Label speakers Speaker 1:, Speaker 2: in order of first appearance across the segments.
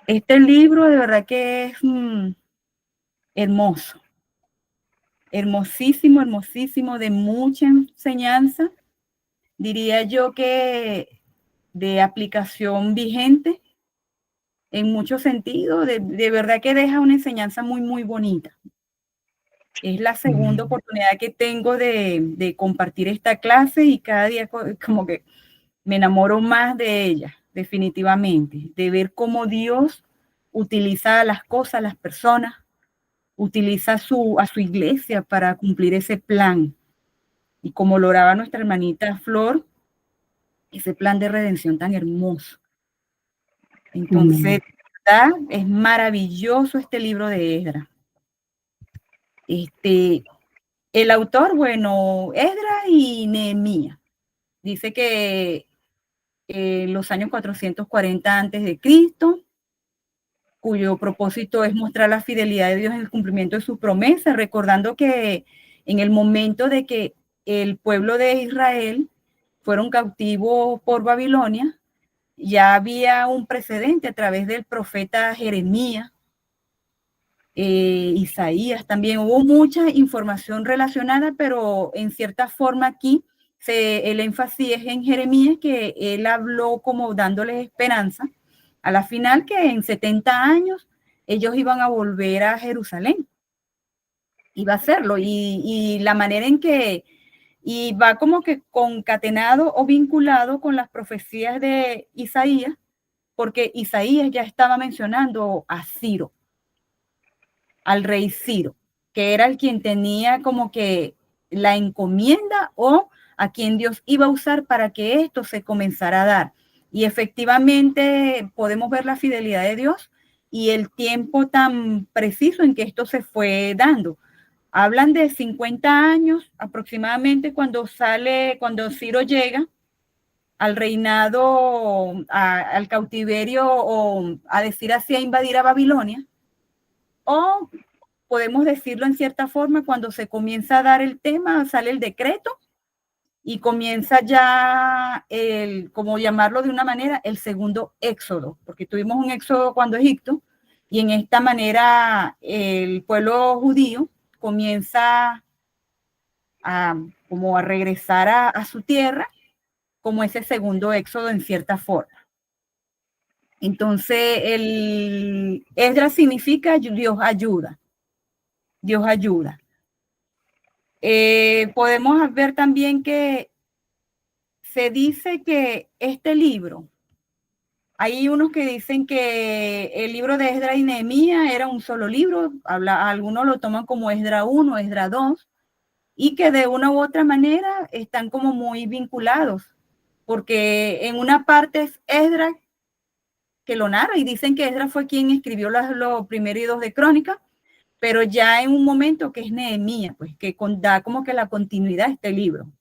Speaker 1: Este libro de verdad que es hermoso, hermosísimo, hermosísimo, de mucha enseñanza. Diría yo que de aplicación vigente en muchos sentidos, de verdad que deja una enseñanza muy, muy bonita. Es la segunda oportunidad que tengo de compartir esta clase y cada día como que me enamoro más de ella, definitivamente, de ver cómo Dios utiliza las cosas, las personas, utiliza a su iglesia para cumplir ese plan. Y como lo oraba nuestra hermanita Flor, ese plan de redención tan hermoso. Entonces, ¿verdad? Es maravilloso este libro de Esdras. El autor, bueno, Esdras y Nehemías. Dice que en los años 440 antes de Cristo, cuyo propósito es mostrar la fidelidad de Dios en el cumplimiento de sus promesas, recordando que en el momento de que el pueblo de Israel fueron cautivos por Babilonia, ya había un precedente a través del profeta Jeremías, Isaías también. Hubo mucha información relacionada, pero en cierta forma aquí el énfasis es en Jeremías, que él habló como dándoles esperanza a la final que en 70 años ellos iban a volver a Jerusalén. Iba a hacerlo y la manera en que y va como que concatenado o vinculado con las profecías de Isaías, porque Isaías ya estaba mencionando a Ciro, al rey Ciro, que era el quien tenía como que la encomienda o a quien Dios iba a usar para que esto se comenzara a dar. Y efectivamente podemos ver la fidelidad de Dios y el tiempo tan preciso en que esto se fue dando. Hablan de 50 años aproximadamente cuando Ciro llega al reinado, al cautiverio o a decir así, a invadir a Babilonia. O podemos decirlo en cierta forma, cuando se comienza a dar el tema, sale el decreto y comienza ya como llamarlo de una manera, el segundo éxodo, porque tuvimos un éxodo cuando Egipto, y en esta manera el pueblo judío comienza como a regresar a su tierra, como ese segundo éxodo en cierta forma. Entonces, el Esdras significa Dios ayuda. Dios ayuda. Podemos ver también que se dice que este libro, hay unos que dicen que el libro de Esdras y Nehemías era un solo libro, algunos lo toman como Esdras 1, Esdras 2, y que de una u otra manera están como muy vinculados, porque en una parte es Esdras que lo narra y dicen que Esdras fue quien escribió los primeros y dos de Crónicas, pero ya en un momento que es Nehemías, pues que da como que la continuidad a este libro.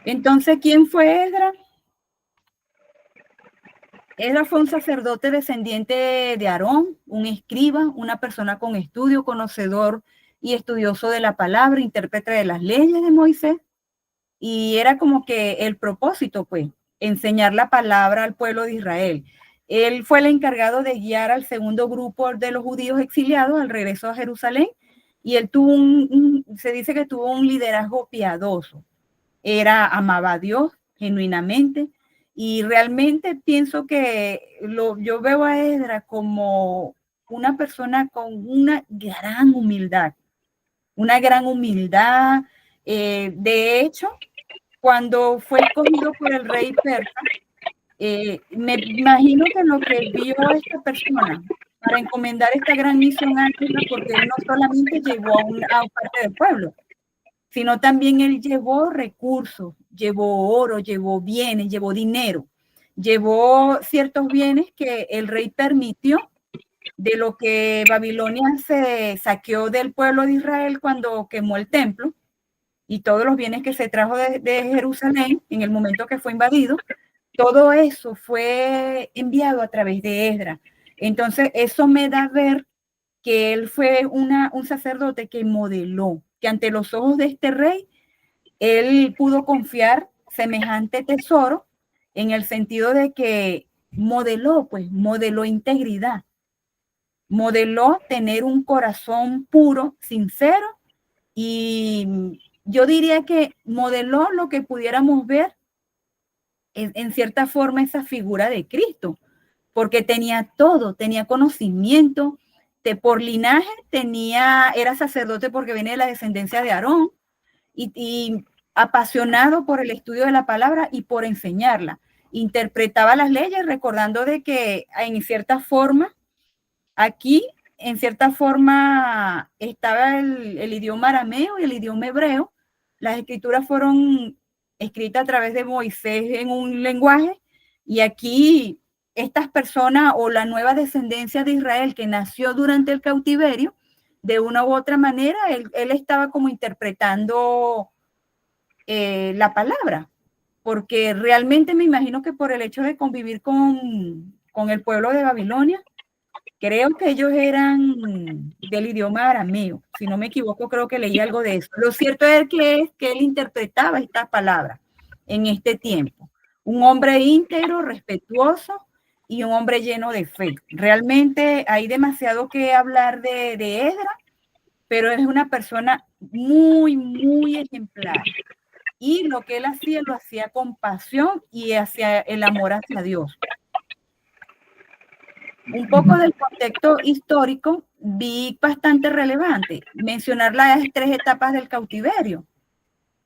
Speaker 1: Entonces, ¿quién fue Esdras? Esdras fue un sacerdote descendiente de Aarón, un escriba, una persona con estudio, conocedor y estudioso de la palabra, intérprete de las leyes de Moisés, y era como que el propósito, pues, enseñar la palabra al pueblo de Israel. Él fue el encargado de guiar al segundo grupo de los judíos exiliados al regreso a Jerusalén, y él tuvo se dice que tuvo un liderazgo piadoso. Amaba a Dios genuinamente, y realmente pienso que yo veo a Esdras como una persona con una gran humildad, una gran humildad. De hecho, cuando fue escogido por el rey persa, me imagino que lo que vio esta persona para encomendar esta gran misión a Esdras, porque él no solamente llevó a parte del pueblo, sino también él llevó recursos, llevó oro, llevó bienes, llevó dinero, llevó ciertos bienes que el rey permitió de lo que Babilonia se saqueó del pueblo de Israel cuando quemó el templo, y todos los bienes que se trajo de Jerusalén en el momento que fue invadido, todo eso fue enviado a través de Esdras. Entonces, eso me da a ver que él fue un sacerdote que modeló, que ante los ojos de este rey, él pudo confiar semejante tesoro en el sentido de que modeló integridad, modeló tener un corazón puro, sincero, y yo diría que modeló lo que pudiéramos ver en cierta forma esa figura de Cristo, porque tenía todo, tenía conocimiento, por linaje era sacerdote porque viene de la descendencia de Aarón, y apasionado por el estudio de la palabra y por enseñarla. Interpretaba las leyes recordando de que en cierta forma, aquí, en cierta forma, estaba el idioma arameo y el idioma hebreo. Las escrituras fueron escritas a través de Moisés en un lenguaje, y aquí estas personas o la nueva descendencia de Israel que nació durante el cautiverio, de una u otra manera, él estaba como interpretando la palabra, porque realmente me imagino que por el hecho de convivir con el pueblo de Babilonia, creo que ellos eran del idioma arameo, si no me equivoco, creo que leí algo de eso. Lo cierto es que él interpretaba esta palabra en este tiempo. Un hombre íntegro, respetuoso y un hombre lleno de fe. Realmente hay demasiado que hablar de Esdras, pero es una persona muy, muy ejemplar. Y lo que él hacía, lo hacía con pasión y hacia el amor hacia Dios. Un poco del contexto histórico vi bastante relevante mencionar las 3 etapas del cautiverio,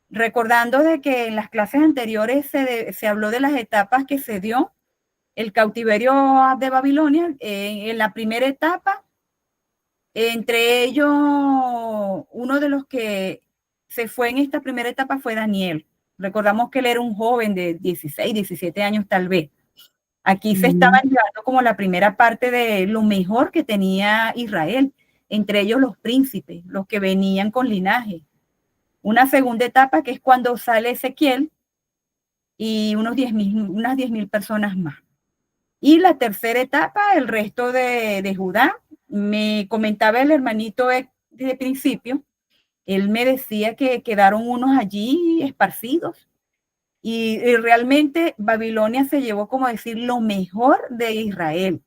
Speaker 1: recordando de que en las clases anteriores se habló de las etapas que se dio el cautiverio de Babilonia. En la primera etapa, entre ellos, uno de los que se fue en esta primera etapa fue Daniel. Recordamos que él era un joven de 16, 17 años tal vez. Aquí se estaban llevando como la primera parte de lo mejor que tenía Israel, entre ellos los príncipes, los que venían con linaje. Una segunda etapa que es cuando sale Ezequiel y unas 10,000 personas más. Y la tercera etapa, el resto de Judá. Me comentaba el hermanito de principio, él me decía que quedaron unos allí esparcidos, y realmente Babilonia se llevó, como decir, lo mejor de Israel,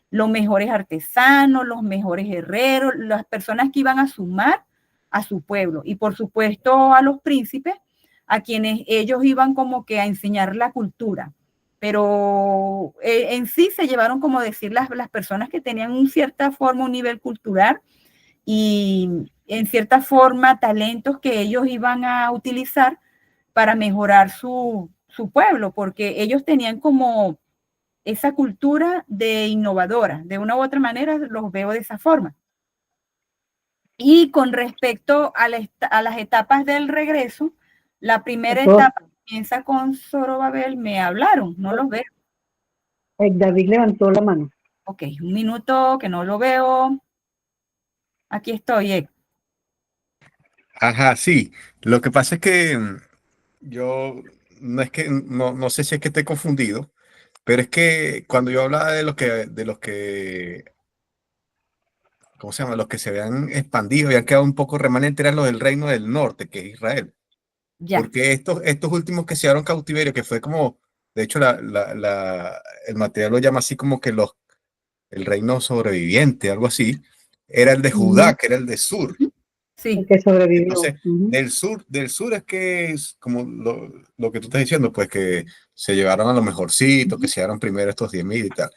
Speaker 1: los mejores artesanos, los mejores herreros, las personas que iban a sumar a su pueblo, y por supuesto a los príncipes, a quienes ellos iban como que a enseñar la cultura. Pero en sí se llevaron, como decir, las personas que tenían en cierta forma un nivel cultural y en cierta forma talentos que ellos iban a utilizar para mejorar su pueblo, porque ellos tenían como esa cultura de innovadora. De una u otra manera los veo de esa forma. Y con respecto a las etapas del regreso, la primera etapa comienza con Zorobabel. Me hablaron, no los veo.
Speaker 2: David levantó la mano.
Speaker 1: Ok, un minuto que no lo veo. Aquí estoy.
Speaker 3: Ajá, sí. Lo que pasa es que yo no sé si es que esté confundido, pero es que cuando yo hablaba de los que, ¿cómo se llama? Los que se habían expandido, habían quedado un poco remanentes, eran los del reino del norte, que es Israel.
Speaker 1: Ya.
Speaker 3: Porque estos últimos que se llevaron cautiverio, que fue como, de hecho, el material lo llama así como que el reino sobreviviente, algo así, era el de Judá, que era el de sur.
Speaker 1: Sí.
Speaker 2: El que sobrevivió.
Speaker 3: Entonces, del sur es que es como lo que tú estás diciendo, pues que se llevaron a lo mejorcito, que se llevaron primero estos 10,000 y tal.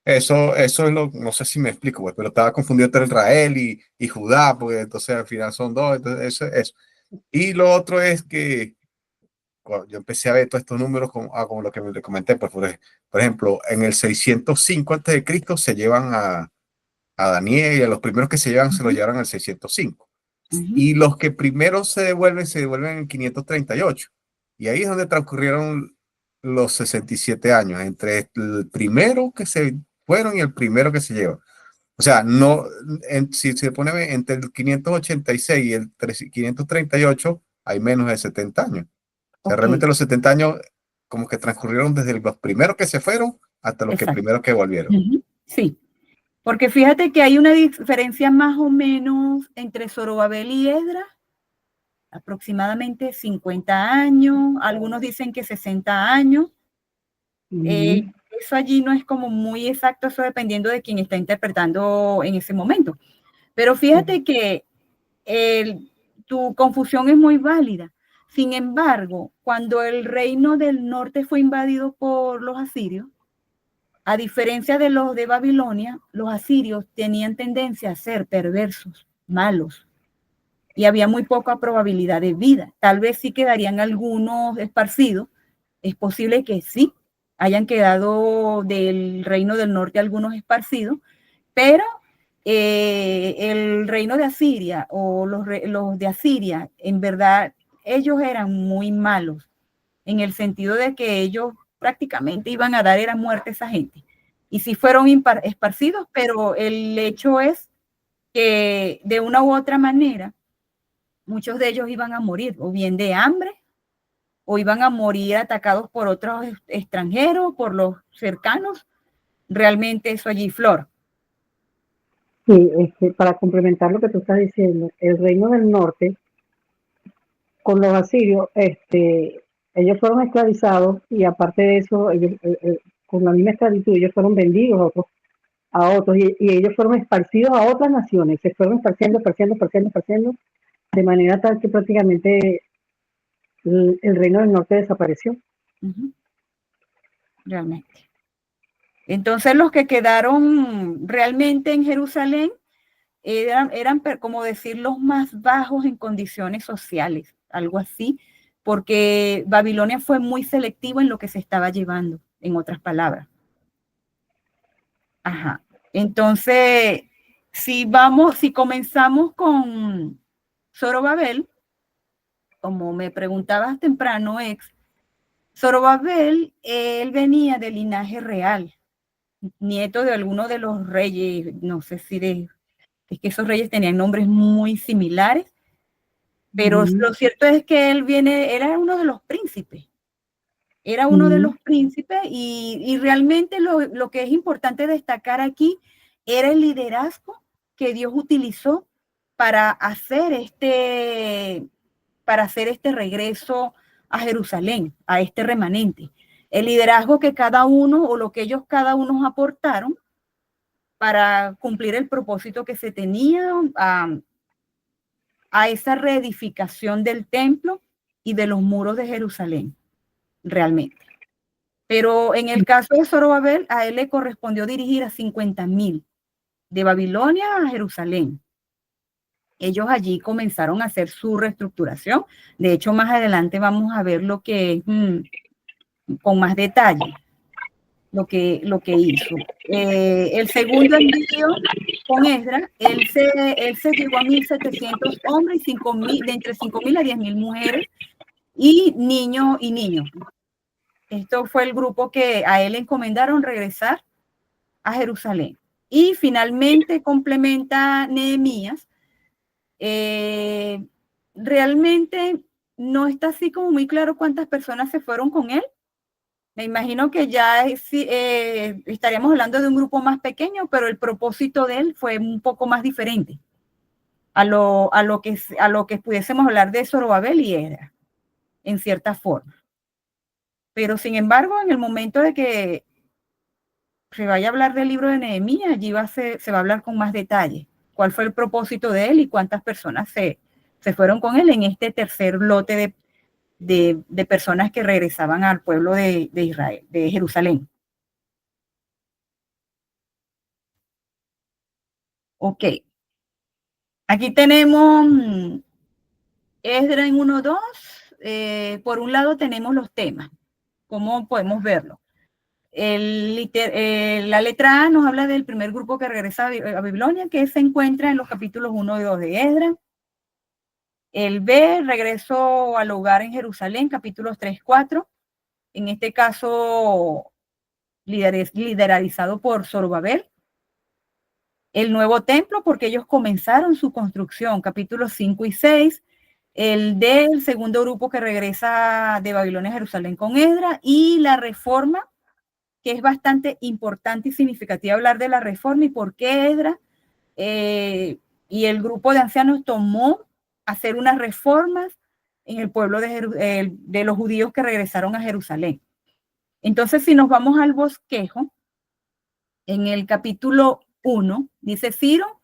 Speaker 3: Eso es no sé si me explico, pues, pero estaba confundido entre Israel y Judá, porque entonces al final son dos, entonces eso. Y lo otro es que cuando yo empecé a ver todos estos números, como lo que me comenté, pues, por ejemplo, en el 605 antes de Cristo se llevan a Daniel, y a los primeros que se llevan se los llevaron al 605. Y los que primero se devuelven en 538. Y ahí es donde transcurrieron los 67 años, entre el primero que se fueron y el primero que se lleva. O sea, no, si se pone entre el 586 y el 538, hay menos de 70 años. O sea, realmente los 70 años como que transcurrieron desde los primeros que se fueron hasta los primeros que volvieron.
Speaker 1: Sí. Porque fíjate que hay una diferencia más o menos entre Zorobabel y Esdras, aproximadamente 50 años, algunos dicen que 60 años,
Speaker 2: Ujú.
Speaker 1: Eso allí no es como muy exacto, eso dependiendo de quién está interpretando en ese momento. Pero fíjate que tu confusión es muy válida. Sin embargo, cuando el reino del norte fue invadido por los asirios, a diferencia de los de Babilonia, los asirios tenían tendencia a ser perversos, malos, y había muy poca probabilidad de vida. Tal vez sí quedarían algunos esparcidos, es posible que sí hayan quedado del reino del norte algunos esparcidos, pero el reino de Asiria o los de Asiria, en verdad, ellos eran muy malos, en el sentido de que ellos prácticamente iban a dar era muerte a esa gente. Y sí fueron esparcidos, pero el hecho es que de una u otra manera, muchos de ellos iban a morir, o bien de hambre, o iban a morir atacados por otros extranjeros, por los cercanos. Realmente eso allí, Flor.
Speaker 2: Sí, para complementar lo que tú estás diciendo, el reino del norte, con los asirios, ellos fueron esclavizados y aparte de eso, ellos, con la misma esclavitud, ellos fueron vendidos a otros y ellos fueron esparcidos a otras naciones, se fueron esparciendo, de manera tal que prácticamente el reino del norte desapareció.
Speaker 1: Realmente. Entonces los que quedaron realmente en Jerusalén eran, como decir, los más bajos en condiciones sociales, algo así, porque Babilonia fue muy selectivo en lo que se estaba llevando, en otras palabras. Ajá. Entonces, si comenzamos con Zorobabel, como me preguntabas temprano, Zorobabel, él venía del linaje real, nieto de alguno de los reyes, no sé si es que esos reyes tenían nombres muy similares, pero lo cierto es que él era uno de los príncipes, y realmente lo que es importante destacar aquí era el liderazgo que Dios utilizó para hacer este regreso a Jerusalén, a este remanente. El liderazgo que cada uno o lo que ellos cada uno aportaron para cumplir el propósito que se tenía a esa reedificación del templo y de los muros de Jerusalén, realmente. Pero en el caso de Zorobabel, a él le correspondió dirigir a 50,000 de Babilonia a Jerusalén. Ellos allí comenzaron a hacer su reestructuración. De hecho, más adelante vamos a ver lo que con más detalle lo que hizo. El segundo envío con Esdras, él se llevó a 1,700 hombres y 5,000, de entre 5,000 a 10,000 mujeres y niños y niños. Esto fue el grupo que a él encomendaron regresar a Jerusalén. Y finalmente complementa Nehemías. Realmente no está así como muy claro cuántas personas se fueron con él. Me imagino que ya estaríamos hablando de un grupo más pequeño, pero el propósito de él fue un poco más diferente a lo que pudiésemos hablar de Zorobabel y Esdras, en cierta forma. Pero sin embargo, en el momento de que se vaya a hablar del libro de Nehemías, allí se va a hablar con más detalle cuál fue el propósito de él y cuántas personas se fueron con él en este tercer lote de personas que regresaban al pueblo de Israel, de Jerusalén. Ok. Aquí tenemos Esdras en 1.2. Por un lado tenemos los temas. ¿Cómo podemos verlo? La letra A nos habla del primer grupo que regresa a Babilonia, que se encuentra en los capítulos 1 y 2 de Esdras. El B, regreso al hogar en Jerusalén, capítulos 3, 4. En este caso, liderizado por Zorobabel. El nuevo templo, porque ellos comenzaron su construcción, capítulos 5 y 6. El D, el segundo grupo que regresa de Babilonia a Jerusalén con Esdras. Y la reforma, que es bastante importante y significativa hablar de la reforma y por qué Esdras y el grupo de ancianos tomó hacer unas reformas en el pueblo de los judíos que regresaron a Jerusalén. Entonces, si nos vamos al bosquejo, en el capítulo 1, dice Ciro,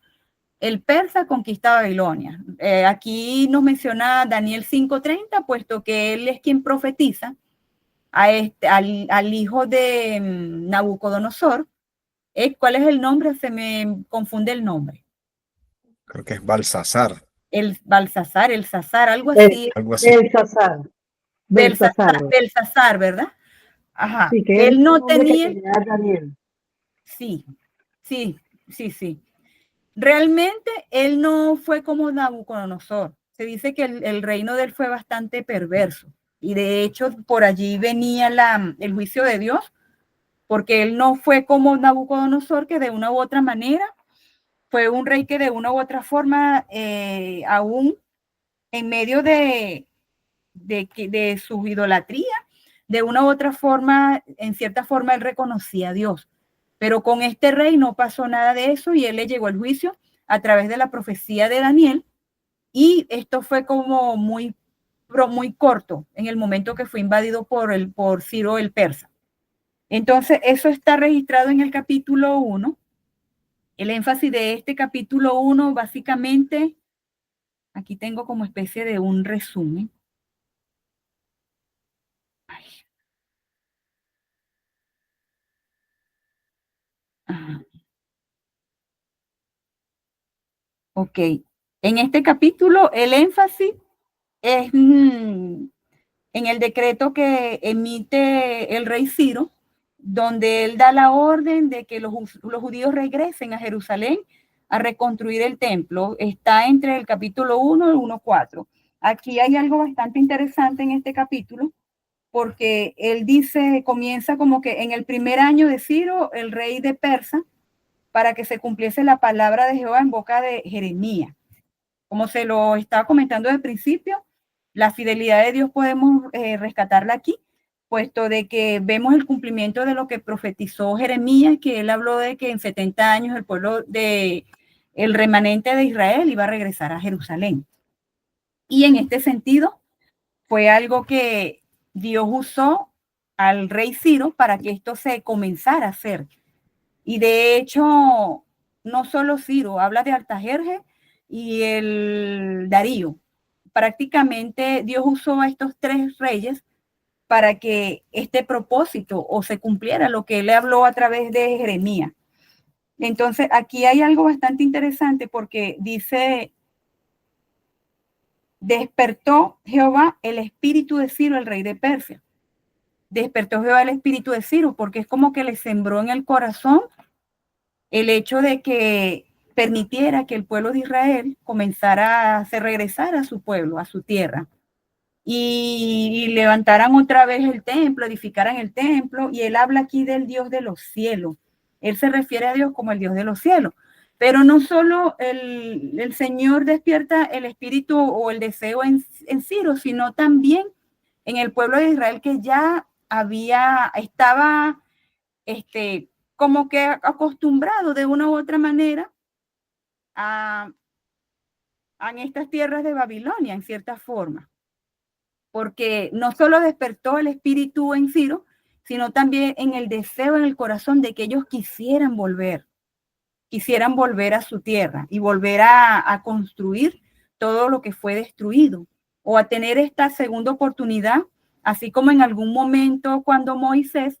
Speaker 1: el persa conquista Babilonia. Aquí nos menciona Daniel 5:30, puesto que él es quien profetiza al hijo de Nabucodonosor. ¿Cuál es el nombre? Se me confunde el nombre.
Speaker 3: Creo que es Balsasar,
Speaker 1: El Balsasar, el Sasar, algo
Speaker 2: El,
Speaker 1: así.
Speaker 3: algo así.
Speaker 2: Belsasar. Belsasar.
Speaker 1: Belsasar, ¿verdad? Ajá.
Speaker 2: Sí, que es el
Speaker 1: Él no
Speaker 2: nombre que
Speaker 1: tenía.
Speaker 2: tenía Daniel.
Speaker 1: Sí, sí, sí, sí. Realmente él no fue como Nabucodonosor. Se dice que el reino de él fue bastante perverso. Y de hecho, por allí venía el juicio de Dios, porque él no fue como Nabucodonosor, que de una u otra manera fue un rey que de una u otra forma, aún en medio de su idolatría, de una u otra forma, en cierta forma, él reconocía a Dios. Pero con este rey no pasó nada de eso y él le llegó el juicio a través de la profecía de Daniel. Y esto fue como muy corto en el momento que fue invadido por Ciro el persa. Entonces, eso está registrado en el capítulo 1. El énfasis de este capítulo 1, básicamente, aquí tengo como especie de un resumen. Ajá. Ok. En este capítulo, el énfasis es en el decreto que emite el rey Ciro, donde él da la orden de que los judíos regresen a Jerusalén a reconstruir el templo. Está entre el capítulo 1 y el 1:4. Aquí hay algo bastante interesante en este capítulo, porque él dice, comienza como que en el primer año de Ciro, el rey de Persa, para que se cumpliese la palabra de Jehová en boca de Jeremías. Como se lo estaba comentando al principio, la fidelidad de Dios podemos rescatarla aquí, puesto de que vemos el cumplimiento de lo que profetizó Jeremías, que él habló de que en 70 años el pueblo el remanente de Israel iba a regresar a Jerusalén. Y en este sentido, fue algo que Dios usó al rey Ciro para que esto se comenzara a hacer. Y de hecho, no solo Ciro, habla de Artajerjes y el Darío. Prácticamente Dios usó a estos tres reyes para que este propósito o se cumpliera lo que él le habló a través de Jeremías. Entonces, aquí hay algo bastante interesante porque dice, despertó Jehová el espíritu de Ciro, el rey de Persia. Despertó Jehová el espíritu de Ciro porque es como que le sembró en el corazón el hecho de que permitiera que el pueblo de Israel se regresara a su pueblo, a su tierra, y levantaran otra vez el templo, edificaran el templo, y él habla aquí del Dios de los cielos. Él se refiere a Dios como el Dios de los cielos. Pero no solo el Señor despierta el espíritu o el deseo en Ciro, sino también en el pueblo de Israel que ya estaba como que acostumbrado de una u otra manera en estas tierras de Babilonia, en cierta forma, porque no solo despertó el espíritu en Ciro, sino también en el deseo en el corazón de que ellos quisieran volver a su tierra y volver a construir todo lo que fue destruido, o a tener esta segunda oportunidad, así como en algún momento cuando Moisés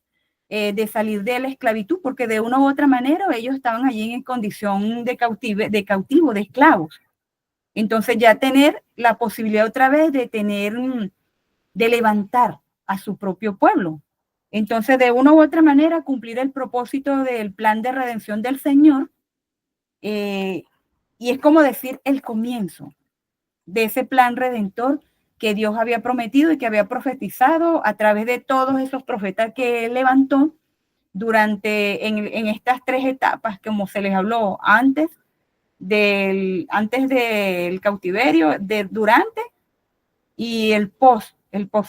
Speaker 1: de salir de la esclavitud, porque de una u otra manera ellos estaban allí en condición de cautivo, de esclavos. Entonces ya tener la posibilidad otra vez de levantar a su propio pueblo. Entonces, de una u otra manera, cumplir el propósito del plan de redención del Señor, y es como decir el comienzo de ese plan redentor que Dios había prometido y que había profetizado a través de todos esos profetas que él levantó en estas tres etapas, como se les habló antes del cautiverio, durante y el post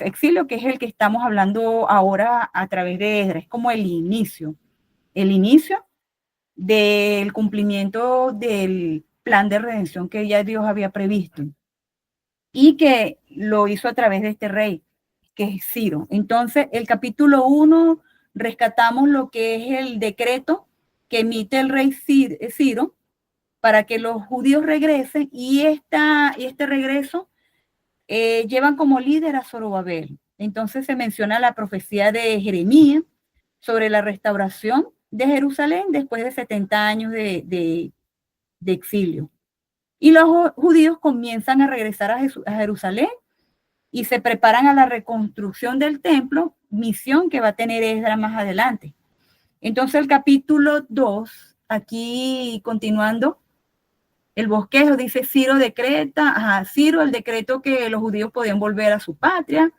Speaker 1: exilio, que es el que estamos hablando ahora a través de Esdras. Es como el inicio del cumplimiento del plan de redención que ya Dios había previsto y que lo hizo a través de este rey, que es Ciro. Entonces, el capítulo 1 rescatamos lo que es el decreto que emite el rey Ciro para que los judíos regresen, y este regreso llevan como líder a Zorobabel. Entonces se menciona la profecía de Jeremías sobre la restauración de Jerusalén después de 70 años de exilio. Y los judíos comienzan a regresar a Jerusalén y se preparan a la reconstrucción del templo, misión que va a tener Esdras más adelante. Entonces el capítulo 2, aquí continuando, el bosquejo dice: Ciro decreta, Ciro, el decreto que los judíos podían volver a su patria,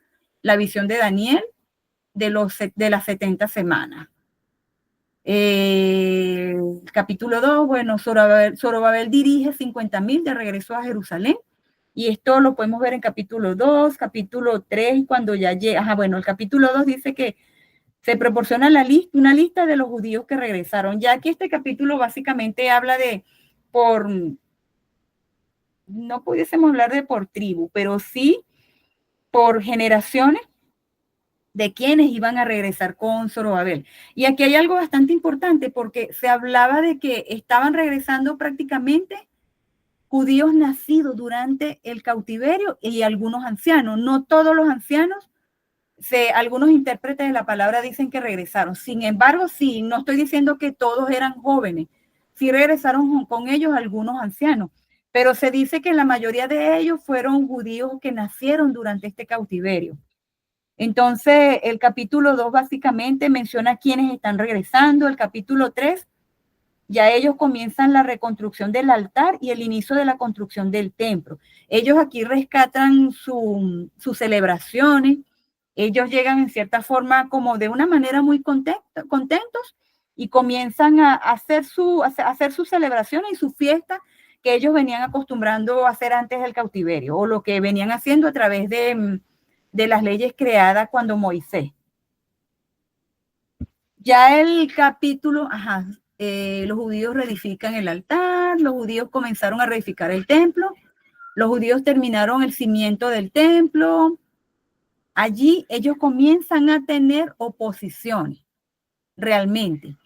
Speaker 1: la visión de Daniel de las 70 semanas. Capítulo 2, bueno, Zorobabel dirige 50,000 de regreso a Jerusalén, y esto lo podemos ver en capítulo 2, capítulo 3, cuando ya llega, bueno, el capítulo 2 dice que se proporciona una lista de los judíos que regresaron, ya que este capítulo básicamente habla de no pudiésemos hablar de por tribu, pero sí por generaciones de quienes iban a regresar con Zorobabel. Y aquí hay algo bastante importante, porque se hablaba de que estaban regresando prácticamente judíos nacidos durante el cautiverio y algunos ancianos. No todos los ancianos, algunos intérpretes de la palabra dicen que regresaron. Sin embargo, sí, no estoy diciendo que todos eran jóvenes. Sí regresaron con ellos algunos ancianos, pero se dice que la mayoría de ellos fueron judíos que nacieron durante este cautiverio. Entonces, el capítulo 2 básicamente menciona quiénes están regresando. El capítulo 3, ya ellos comienzan la reconstrucción del altar y el inicio de la construcción del templo. Ellos aquí rescatan sus celebraciones. Ellos llegan en cierta forma como de una manera muy contentos, y comienzan a hacer sus celebraciones y sus fiestas que ellos venían acostumbrando a hacer antes del cautiverio, o lo que venían haciendo a través de las leyes creadas cuando Moisés. Ya el capítulo, los judíos reedifican el altar, los judíos comenzaron a reedificar el templo, los judíos terminaron el cimiento del templo. Allí ellos comienzan a tener oposiciones, realmente,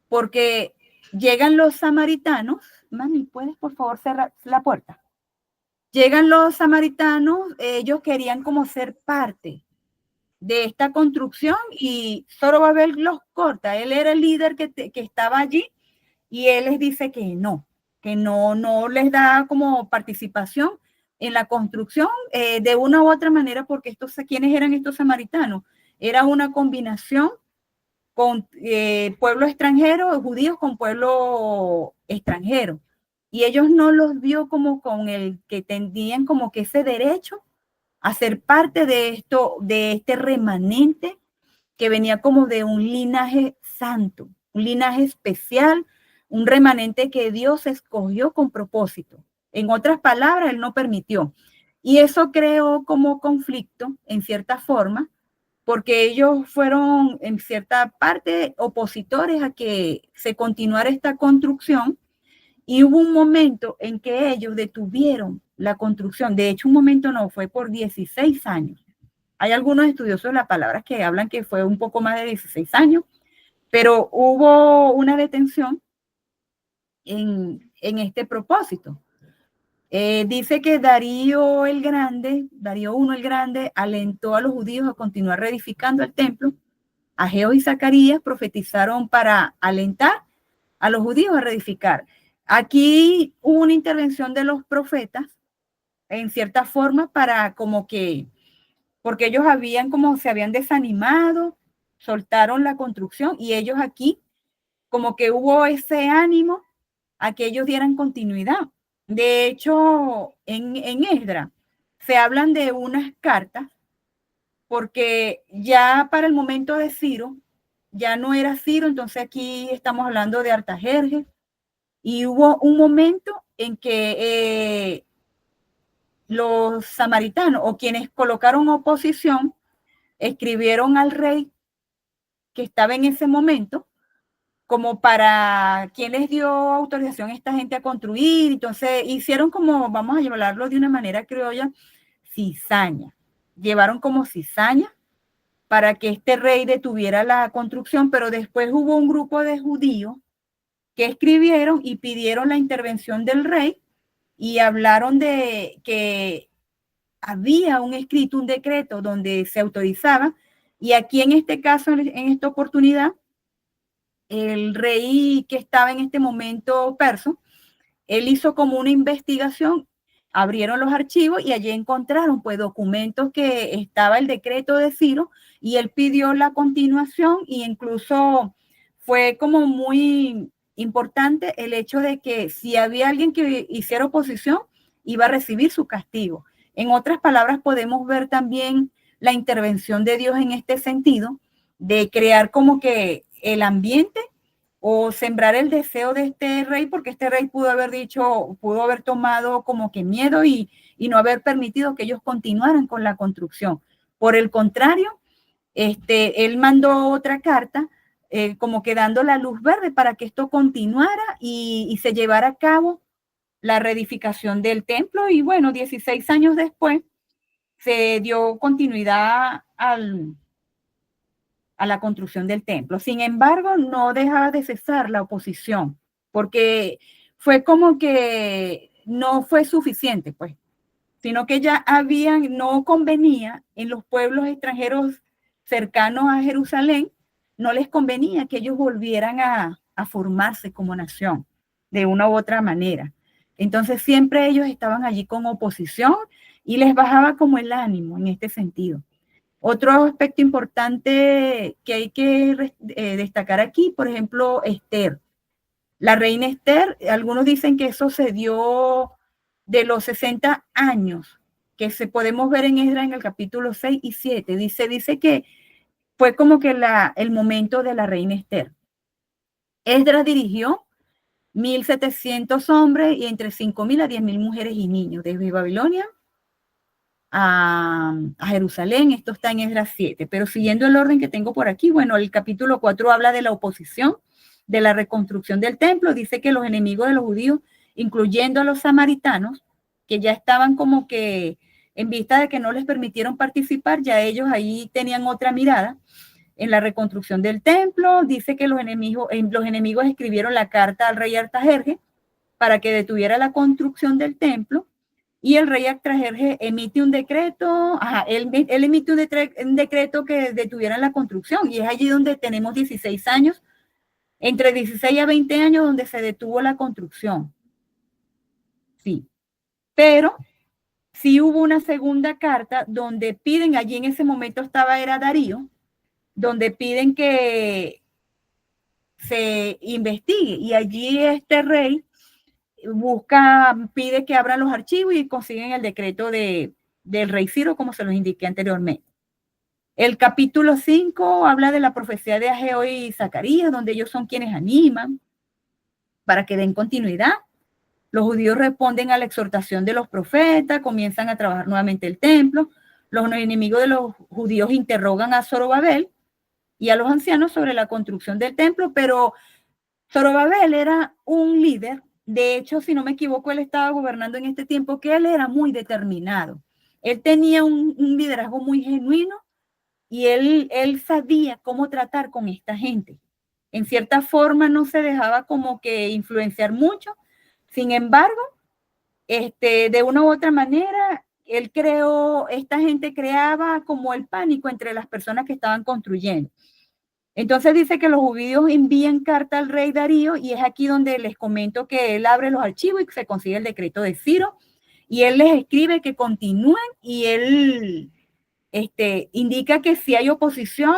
Speaker 1: porque llegan los samaritanos. Mami, ¿puedes por favor cerrar la puerta? Llegan los samaritanos, ellos querían como ser parte de esta construcción, y Zorobabel los corta. Él era el líder que estaba allí, y él les dice que no les da como participación en la construcción de una u otra manera, porque ¿quiénes eran estos samaritanos? Era una combinación con pueblo extranjero, judíos con pueblo extranjero, y ellos no los vio como con el que tenían como que ese derecho a ser parte de este remanente que venía como de un linaje santo, un linaje especial, un remanente que Dios escogió con propósito. En otras palabras, Él no permitió. Y eso creó como conflicto, en cierta forma, porque ellos fueron en cierta parte opositores a que se continuara esta construcción, y hubo un momento en que ellos detuvieron la construcción. De hecho, un momento no, fue por 16 años. Hay algunos estudiosos de la palabra que hablan que fue un poco más de 16 años, pero hubo una detención en este propósito. Dice que Darío I el Grande, alentó a los judíos a continuar reedificando el templo. Ageo y Zacarías profetizaron para alentar a los judíos a reedificar. Aquí hubo una intervención de los profetas, en cierta forma, para porque ellos se habían desanimado, soltaron la construcción, y ellos aquí como que hubo ese ánimo a que ellos dieran continuidad. De hecho, en Esdras se hablan de unas cartas, porque ya para el momento de Ciro, ya no era Ciro, entonces aquí estamos hablando de Artajerjes, y hubo un momento en que los samaritanos, o quienes colocaron oposición, escribieron al rey que estaba en ese momento, como para quién les dio autorización a esta gente a construir. Entonces hicieron como, vamos a hablarlo de una manera criolla, cizaña. Llevaron como cizaña para que este rey detuviera la construcción, pero después hubo un grupo de judíos que escribieron y pidieron la intervención del rey y hablaron de que había un escrito, un decreto donde se autorizaba, y aquí en este caso, en esta oportunidad, el rey que estaba en este momento persa, él hizo como una investigación, abrieron los archivos y allí encontraron pues documentos que estaba el decreto de Ciro y él pidió la continuación y incluso fue como muy importante el hecho de que si había alguien que hiciera oposición, iba a recibir su castigo. En otras palabras, podemos ver también la intervención de Dios en este sentido, de crear como que el ambiente o sembrar el deseo de este rey, porque este rey pudo haber tomado como que miedo y no haber permitido que ellos continuaran con la construcción. Por el contrario, él mandó otra carta como que dando la luz verde para que esto continuara y se llevara a cabo la reedificación del templo. Y bueno, 16 años después se dio continuidad a la construcción del templo. Sin embargo, no dejaba de cesar la oposición, porque fue como que no fue suficiente, pues, sino que ya no convenía en los pueblos extranjeros cercanos a Jerusalén, no les convenía que ellos volvieran a formarse como nación de una u otra manera. Entonces siempre ellos estaban allí con oposición y les bajaba como el ánimo en este sentido. Otro aspecto importante que hay que destacar aquí, por ejemplo, Esther. La reina Esther, algunos dicen que eso se dio de los 60 años, que se podemos ver en Esdras en el capítulo 6 y 7. Dice que fue como que el momento de la reina Esther. Esdras dirigió 1.700 hombres y entre 5.000 a 10.000 mujeres y niños desde Babilonia a Jerusalén. Esto está en Esdras 7, pero siguiendo el orden que tengo por aquí, bueno, el capítulo 4 habla de la oposición, de la reconstrucción del templo. Dice que los enemigos de los judíos, incluyendo a los samaritanos, que ya estaban como que en vista de que no les permitieron participar, ya ellos ahí tenían otra mirada en la reconstrucción del templo. Dice que los enemigos escribieron la carta al rey Artajerjes para que detuviera la construcción del templo. Y el rey Artajerjes emite un decreto, él emite un decreto que detuviera la construcción, y es allí donde tenemos 16 años, entre 16 a 20 años, donde se detuvo la construcción. Sí, pero sí hubo una segunda carta donde piden, allí en ese momento era Darío, donde piden que se investigue, y allí este rey pide que abran los archivos y consiguen el decreto del rey Ciro, como se los indiqué anteriormente. El capítulo 5 habla de la profecía de Ageo y Zacarías, donde ellos son quienes animan para que den continuidad. Los judíos responden a la exhortación de los profetas, comienzan a trabajar nuevamente el templo. Los enemigos de los judíos interrogan a Zorobabel y a los ancianos sobre la construcción del templo, pero Zorobabel era un líder. De hecho, si no me equivoco, él estaba gobernando en este tiempo, que él era muy determinado. Él tenía un liderazgo muy genuino y él sabía cómo tratar con esta gente. En cierta forma no se dejaba como que influenciar mucho. Sin embargo, de una u otra manera, esta gente creaba como el pánico entre las personas que estaban construyendo. Entonces dice que los judíos envían carta al rey Darío, y es aquí donde les comento que él abre los archivos y se consigue el decreto de Ciro, y él les escribe que continúen, y él indica que si hay oposición,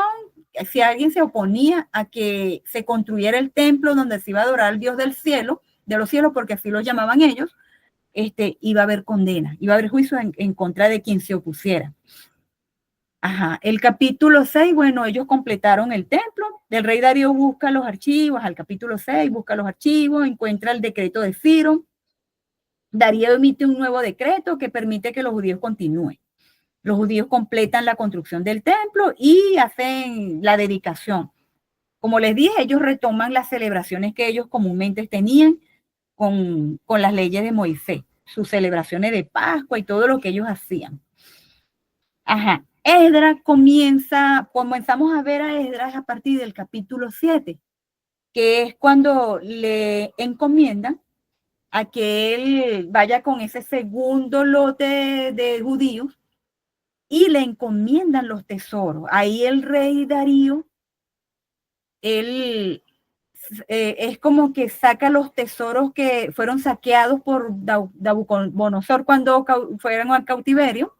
Speaker 1: si alguien se oponía a que se construyera el templo donde se iba a adorar al Dios del cielo, de los cielos, porque así lo llamaban ellos, iba a haber condena, iba a haber juicio en contra de quien se opusiera. El capítulo 6, bueno, ellos completaron el templo. El rey Darío busca los archivos, al capítulo 6, busca los archivos, encuentra el decreto de Ciro. Darío emite un nuevo decreto que permite que los judíos continúen. Los judíos completan la construcción del templo y hacen la dedicación. Como les dije, ellos retoman las celebraciones que ellos comúnmente tenían con las leyes de Moisés, sus celebraciones de Pascua y todo lo que ellos hacían. Esdras comenzamos a ver a Esdras a partir del capítulo 7, que es cuando le encomiendan a que él vaya con ese segundo lote de judíos y le encomiendan los tesoros. Ahí el rey Darío, él es como que saca los tesoros que fueron saqueados por Nabucodonosor cuando fueron al cautiverio,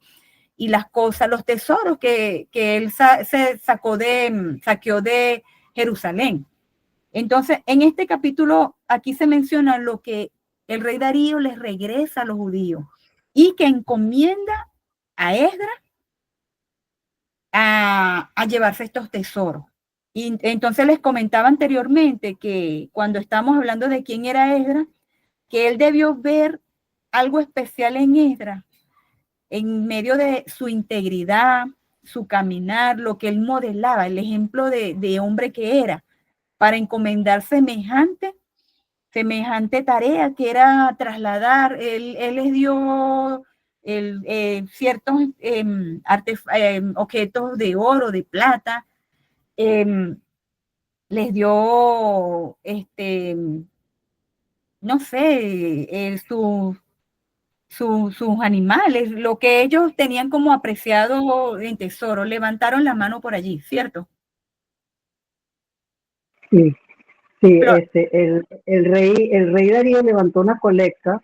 Speaker 1: y las cosas, los tesoros que él se saqueó de Jerusalén. Entonces, en este capítulo, aquí se menciona lo que el rey Darío les regresa a los judíos y que encomienda a Esdras a llevarse estos tesoros. Y entonces les comentaba anteriormente que cuando estamos hablando de quién era Esdras, que él debió ver algo especial en Esdras, en medio de su integridad, su caminar, lo que él modelaba, el ejemplo de hombre que era, para encomendar semejante tarea que era trasladar. Él les dio ciertos objetos de oro, de plata, les dio, no sé, sus animales, lo que ellos tenían como apreciado en tesoro, levantaron la mano por allí, ¿cierto?
Speaker 2: Sí, sí,
Speaker 1: Pero,
Speaker 2: el rey Darío levantó una colecta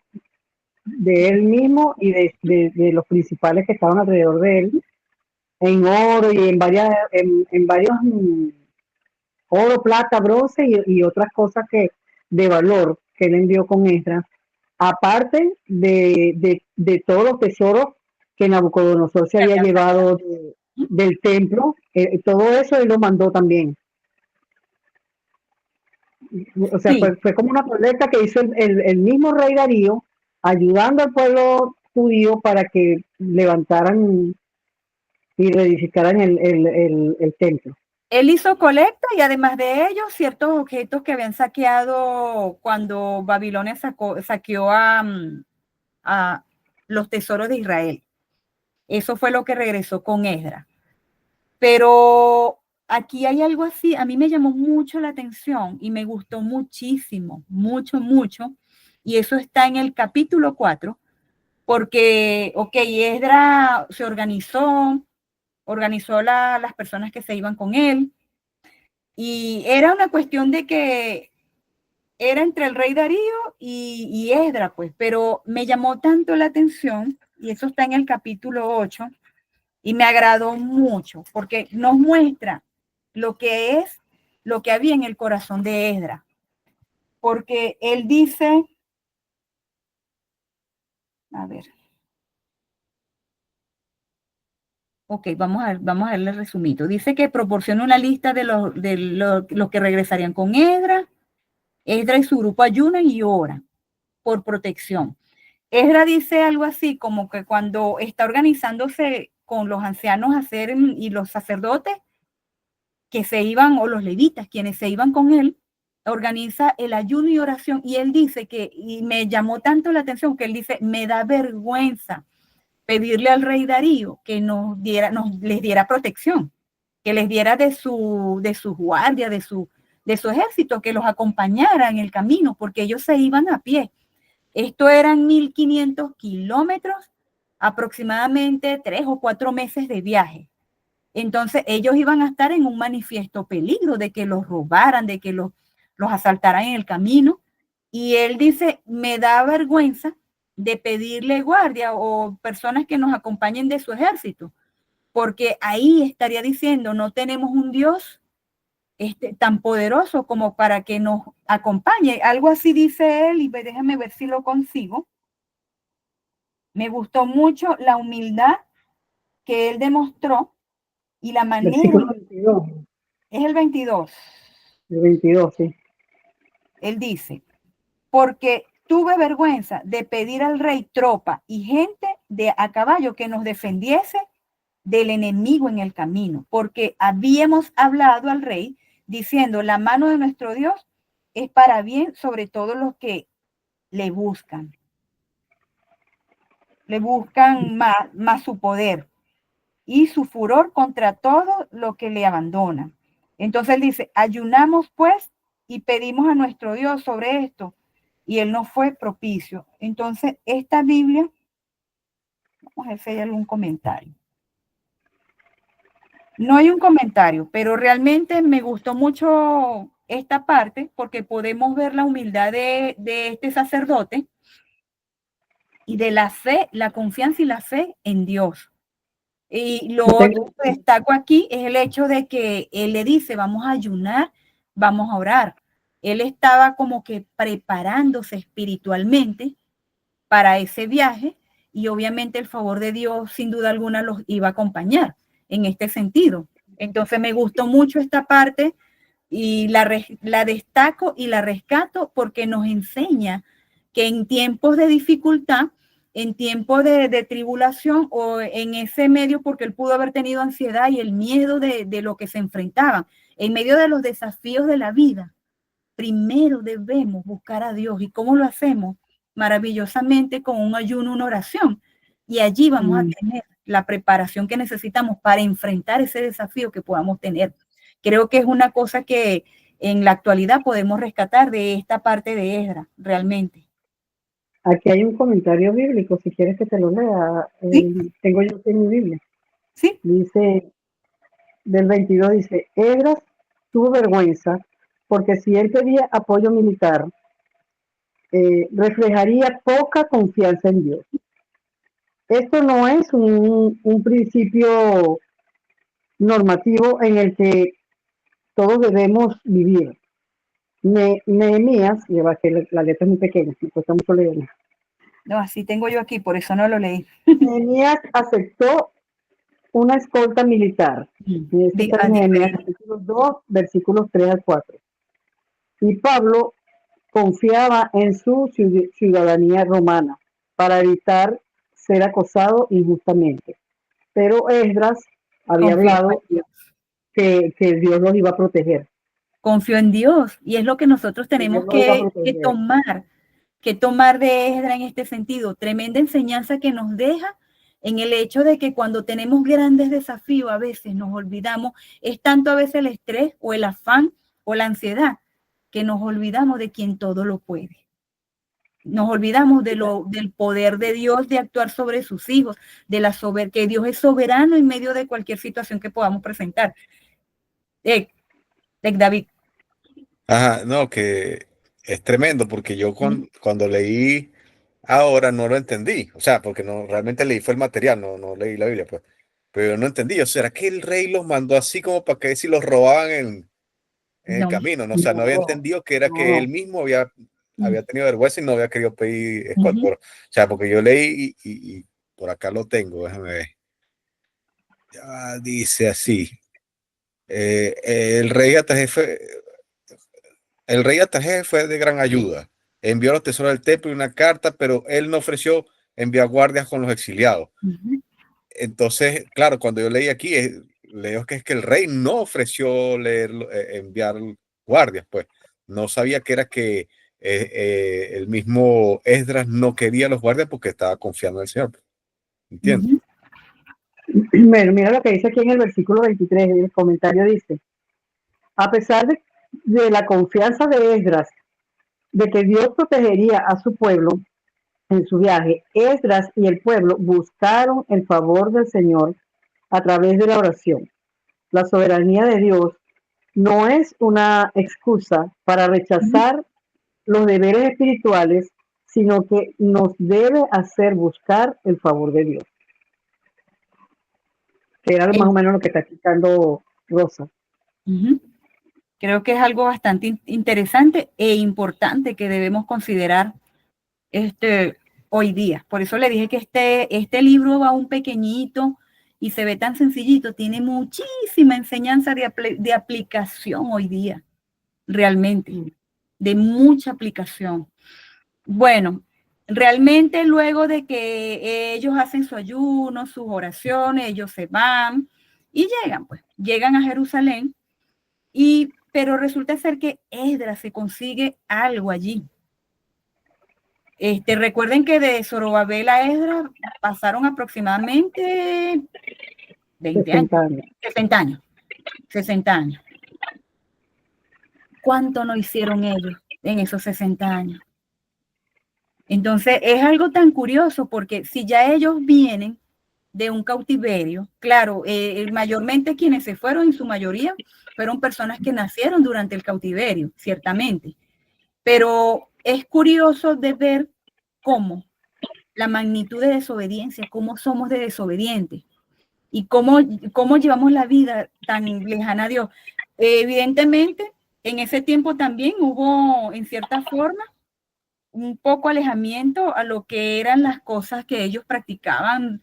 Speaker 2: de él mismo y de los principales que estaban alrededor de él, en oro y en varios oro, plata, bronce y otras cosas de valor que él envió con Esdras, aparte de todos los tesoros que Nabucodonosor se había llevado del templo, todo eso él lo mandó también. O sea,
Speaker 1: sí,
Speaker 2: fue como una colecta que hizo el mismo rey Darío, ayudando al pueblo judío para que levantaran y reedificaran el templo.
Speaker 1: él hizo colecta y además de ello, ciertos objetos que habían saqueado cuando Babilonia saqueó a los tesoros de Israel. Eso fue lo que regresó con Esdras. Pero aquí hay algo así, a mí me llamó mucho la atención y me gustó muchísimo, mucho, mucho, y eso está en el capítulo 4, porque, ok, Esdras se organizó las personas que se iban con él, y era una cuestión de que era entre el rey Darío y Esdras, pues, pero me llamó tanto la atención, y eso está en el capítulo 8, y me agradó mucho, porque nos muestra lo que es, lo que había en el corazón de Esdras, porque él dice, a ver, ok, vamos a darle resumido. Dice que proporciona una lista de los que regresarían con Esdras. Esdras y su grupo ayunan y oran por protección. Esdras dice algo así como que cuando está organizándose con los ancianos y los sacerdotes que se iban, o los levitas, quienes se iban con él, organiza el ayuno y oración. Y él dice que, y me llamó tanto la atención, que él dice, me da vergüenza pedirle al rey Darío que les diera protección, que les diera de su guardia, de su ejército, que los acompañara en el camino, porque ellos se iban a pie. Esto eran 1.500 kilómetros, aproximadamente 3 o 4 meses de viaje. Entonces ellos iban a estar en un manifiesto peligro de que los robaran, de que los asaltaran en el camino. Y él dice, me da vergüenza de pedirle guardia o personas que nos acompañen de su ejército, porque ahí estaría diciendo, no tenemos un Dios tan poderoso como para que nos acompañe. Algo así dice él, y déjame ver si lo consigo. Me gustó mucho la humildad que él demostró y la manera.
Speaker 2: Versículo 22.
Speaker 1: Es el 22.
Speaker 2: El 22, sí.
Speaker 1: Él dice, porque tuve vergüenza de pedir al rey tropa y gente a caballo que nos defendiese del enemigo en el camino, porque habíamos hablado al rey diciendo, la mano de nuestro Dios es para bien sobre todos los que le buscan más su poder. y su furor contra todo lo que le abandona. Entonces él dice, ayunamos pues y pedimos a nuestro Dios sobre esto, y él no fue propicio. Entonces esta Biblia, vamos a ver si hay algún comentario. No hay un comentario, pero realmente me gustó mucho esta parte porque podemos ver la humildad de este sacerdote y de la fe, la confianza y la fe en Dios. Y lo otro que destaco aquí es el hecho de que él le dice, vamos a ayunar, vamos a orar. Él estaba como que preparándose espiritualmente para ese viaje y obviamente el favor de Dios sin duda alguna los iba a acompañar en este sentido. Entonces me gustó mucho esta parte y la destaco y la rescato porque nos enseña que en tiempos de dificultad, en tiempos de tribulación o en ese medio, porque él pudo haber tenido ansiedad y el miedo de lo que se enfrentaban, en medio de los desafíos de la vida, primero debemos buscar a Dios. ¿Y cómo lo hacemos? Maravillosamente con un ayuno, una oración. Y allí vamos a tener la preparación que necesitamos para enfrentar ese desafío que podamos tener. Creo que es una cosa que en la actualidad podemos rescatar de esta parte de Esdras, realmente.
Speaker 2: Aquí hay un comentario bíblico, si quieres que te lo lea.
Speaker 1: ¿Sí?
Speaker 2: Tengo yo aquí en mi Biblia.
Speaker 1: ¿Sí?
Speaker 2: Dice, del 22, dice, Esdras tuvo vergüenza porque si él pedía apoyo militar, reflejaría poca confianza en Dios. Esto no es un principio normativo en el que todos debemos vivir. Nehemías, lleva que la letra es muy pequeña, me cuesta mucho leerla.
Speaker 1: No, así tengo yo aquí, por eso no lo leí.
Speaker 2: Nehemías aceptó una escolta militar. Y esto está en Nehemías capítulo 2, versículos 3 al 4. Y Pablo confiaba en su ciudadanía romana para evitar ser acosado injustamente. Pero Esdras había hablado que Dios los iba a proteger.
Speaker 1: Confió en Dios y es lo que nosotros tenemos que tomar de Esdras en este sentido. Tremenda enseñanza que nos deja en el hecho de que cuando tenemos grandes desafíos a veces nos olvidamos, es tanto a veces el estrés o el afán o la ansiedad que nos olvidamos de quien todo lo puede. Nos olvidamos del poder de Dios de actuar sobre sus hijos, de que Dios es soberano en medio de cualquier situación que podamos presentar. David.
Speaker 3: Ajá, no, que es tremendo porque yo cuando leí ahora no lo entendí. O sea, porque no realmente leí fue el material, no leí la Biblia, pues. Pero no entendí. O sea, ¿será que el rey los mandó así como para que si los robaban en el camino? No, o sea, no había entendido que era que él mismo había tenido vergüenza y no había querido pedir escolta. O sea, porque yo leí y por acá lo tengo, déjame ver. Ya dice así. El rey Artajerjes fue de gran ayuda. Envió los tesoros del templo y una carta, pero él no ofreció enviar guardias con los exiliados. Entonces, claro, cuando yo leí aquí, leo que es que el rey no ofreció enviar guardias, pues. No sabía que era que el mismo Esdras no quería los guardias porque estaba confiando en el Señor. ¿Entiendes?
Speaker 2: Bueno, mira lo que dice aquí en el versículo 23, el comentario dice, a pesar de la confianza de Esdras, de que Dios protegería a su pueblo en su viaje, Esdras y el pueblo buscaron el favor del Señor a través de la oración. La soberanía de Dios no es una excusa para rechazar los deberes espirituales, sino que nos debe hacer buscar el favor de Dios. Que era más o menos lo que está explicando Rosa.
Speaker 1: Creo que es algo bastante interesante e importante que debemos considerar hoy día. Por eso le dije que este libro va un pequeñito y se ve tan sencillito, tiene muchísima enseñanza de aplicación hoy día, realmente, de mucha aplicación. Bueno, realmente luego de que ellos hacen su ayuno, sus oraciones, ellos se van y llegan a Jerusalén, pero resulta ser que Esdras se consigue algo allí. Recuerden que de Zorobabel a Esdras pasaron aproximadamente 20 años,
Speaker 2: 60 años.
Speaker 1: 60 años, 60 años. ¿Cuánto no hicieron ellos en esos 60 años? Entonces, es algo tan curioso porque si ya ellos vienen de un cautiverio, claro, mayormente quienes se fueron, en su mayoría, fueron personas que nacieron durante el cautiverio, ciertamente. Pero es curioso de ver cómo la magnitud de desobediencia, cómo somos de desobedientes y cómo llevamos la vida tan lejana a Dios. Evidentemente, en ese tiempo también hubo, en cierta forma, un poco alejamiento a lo que eran las cosas que ellos practicaban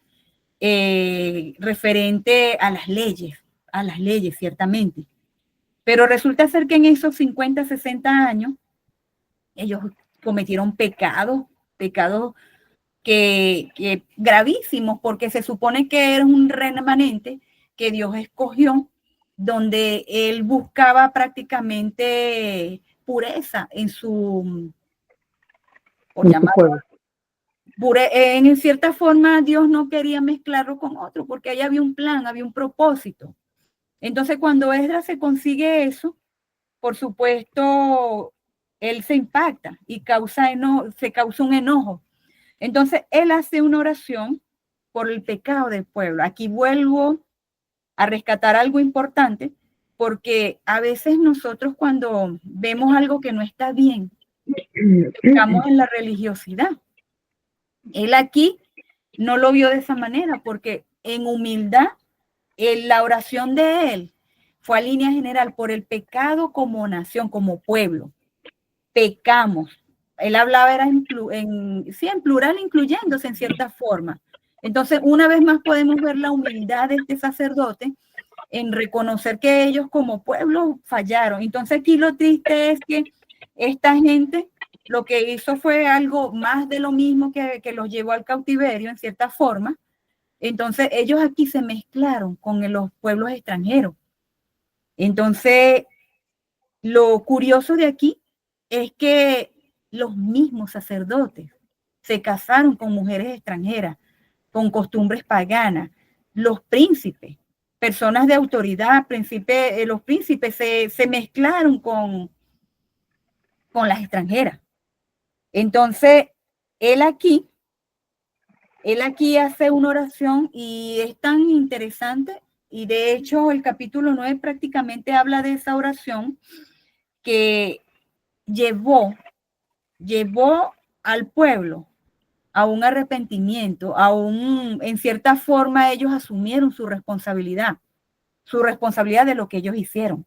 Speaker 1: referente a las leyes, ciertamente. Pero resulta ser que en esos 50, 60 años, ellos cometieron pecados que gravísimos, porque se supone que era un remanente que Dios escogió, donde él buscaba prácticamente pureza en su, por
Speaker 2: En su
Speaker 1: llamarlo,
Speaker 2: pueblo.
Speaker 1: en cierta forma Dios no quería mezclarlo con otro, porque ahí había un plan, había un propósito. Entonces cuando Esdras se consigue eso, por supuesto, él se impacta y se causa un enojo. Entonces él hace una oración por el pecado del pueblo. Aquí vuelvo a rescatar algo importante, porque a veces nosotros cuando vemos algo que no está bien, estamos en la religiosidad. Él aquí no lo vio de esa manera, porque en humildad, la oración de él fue a línea general por el pecado como nación, como pueblo. Pecamos. Él hablaba era en plural, incluyéndose en cierta forma. Entonces, una vez más podemos ver la humildad de este sacerdote en reconocer que ellos como pueblo fallaron. Entonces, aquí lo triste es que esta gente lo que hizo fue algo más de lo mismo que los llevó al cautiverio, en cierta forma. Entonces, ellos aquí se mezclaron con los pueblos extranjeros. Entonces, lo curioso de aquí es que los mismos sacerdotes se casaron con mujeres extranjeras, con costumbres paganas. Los príncipes, personas de autoridad, los príncipes se mezclaron con las extranjeras. Entonces, él aquí hace una oración y es tan interesante, y de hecho el capítulo 9 prácticamente habla de esa oración que llevó al pueblo a un arrepentimiento, en cierta forma ellos asumieron su responsabilidad de lo que ellos hicieron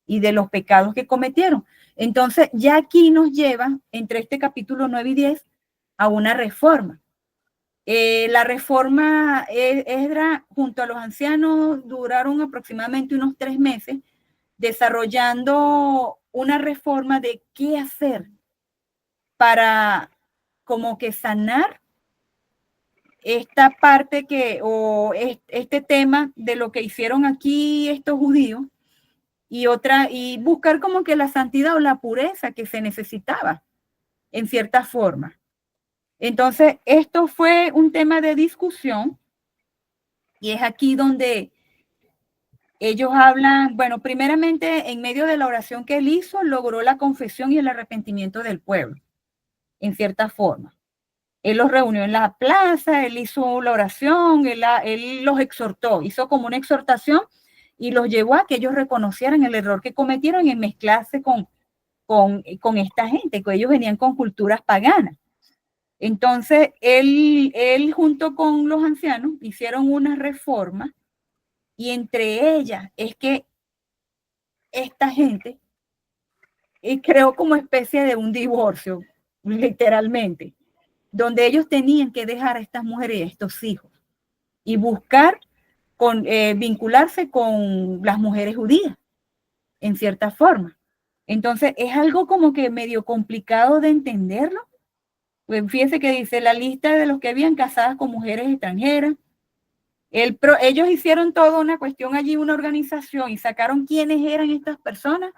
Speaker 1: y de los pecados que cometieron. Entonces, ya aquí nos lleva, entre este capítulo 9 y 10, a una reforma. La reforma, Esdras, junto a los ancianos, duraron aproximadamente unos 3 meses desarrollando una reforma de qué hacer para como que sanar esta parte este tema de lo que hicieron aquí estos judíos y buscar como que la santidad o la pureza que se necesitaba en cierta forma. Entonces, esto fue un tema de discusión y es aquí donde ellos hablan, bueno, primeramente en medio de la oración que él hizo, logró la confesión y el arrepentimiento del pueblo, en cierta forma. Él los reunió en la plaza, él hizo la oración, él los exhortó, hizo como una exhortación y los llevó a que ellos reconocieran el error que cometieron en mezclarse con esta gente, que ellos venían con culturas paganas. Entonces, él junto con los ancianos hicieron una reforma y entre ellas es que esta gente creó como especie de un divorcio, literalmente, donde ellos tenían que dejar a estas mujeres y a estos hijos y buscar vincularse con las mujeres judías, en cierta forma. Entonces, es algo como que medio complicado de entenderlo. Pues fíjense que dice la lista de los que habían casadas con mujeres extranjeras. Ellos hicieron toda una cuestión allí, una organización, y sacaron quiénes eran estas personas,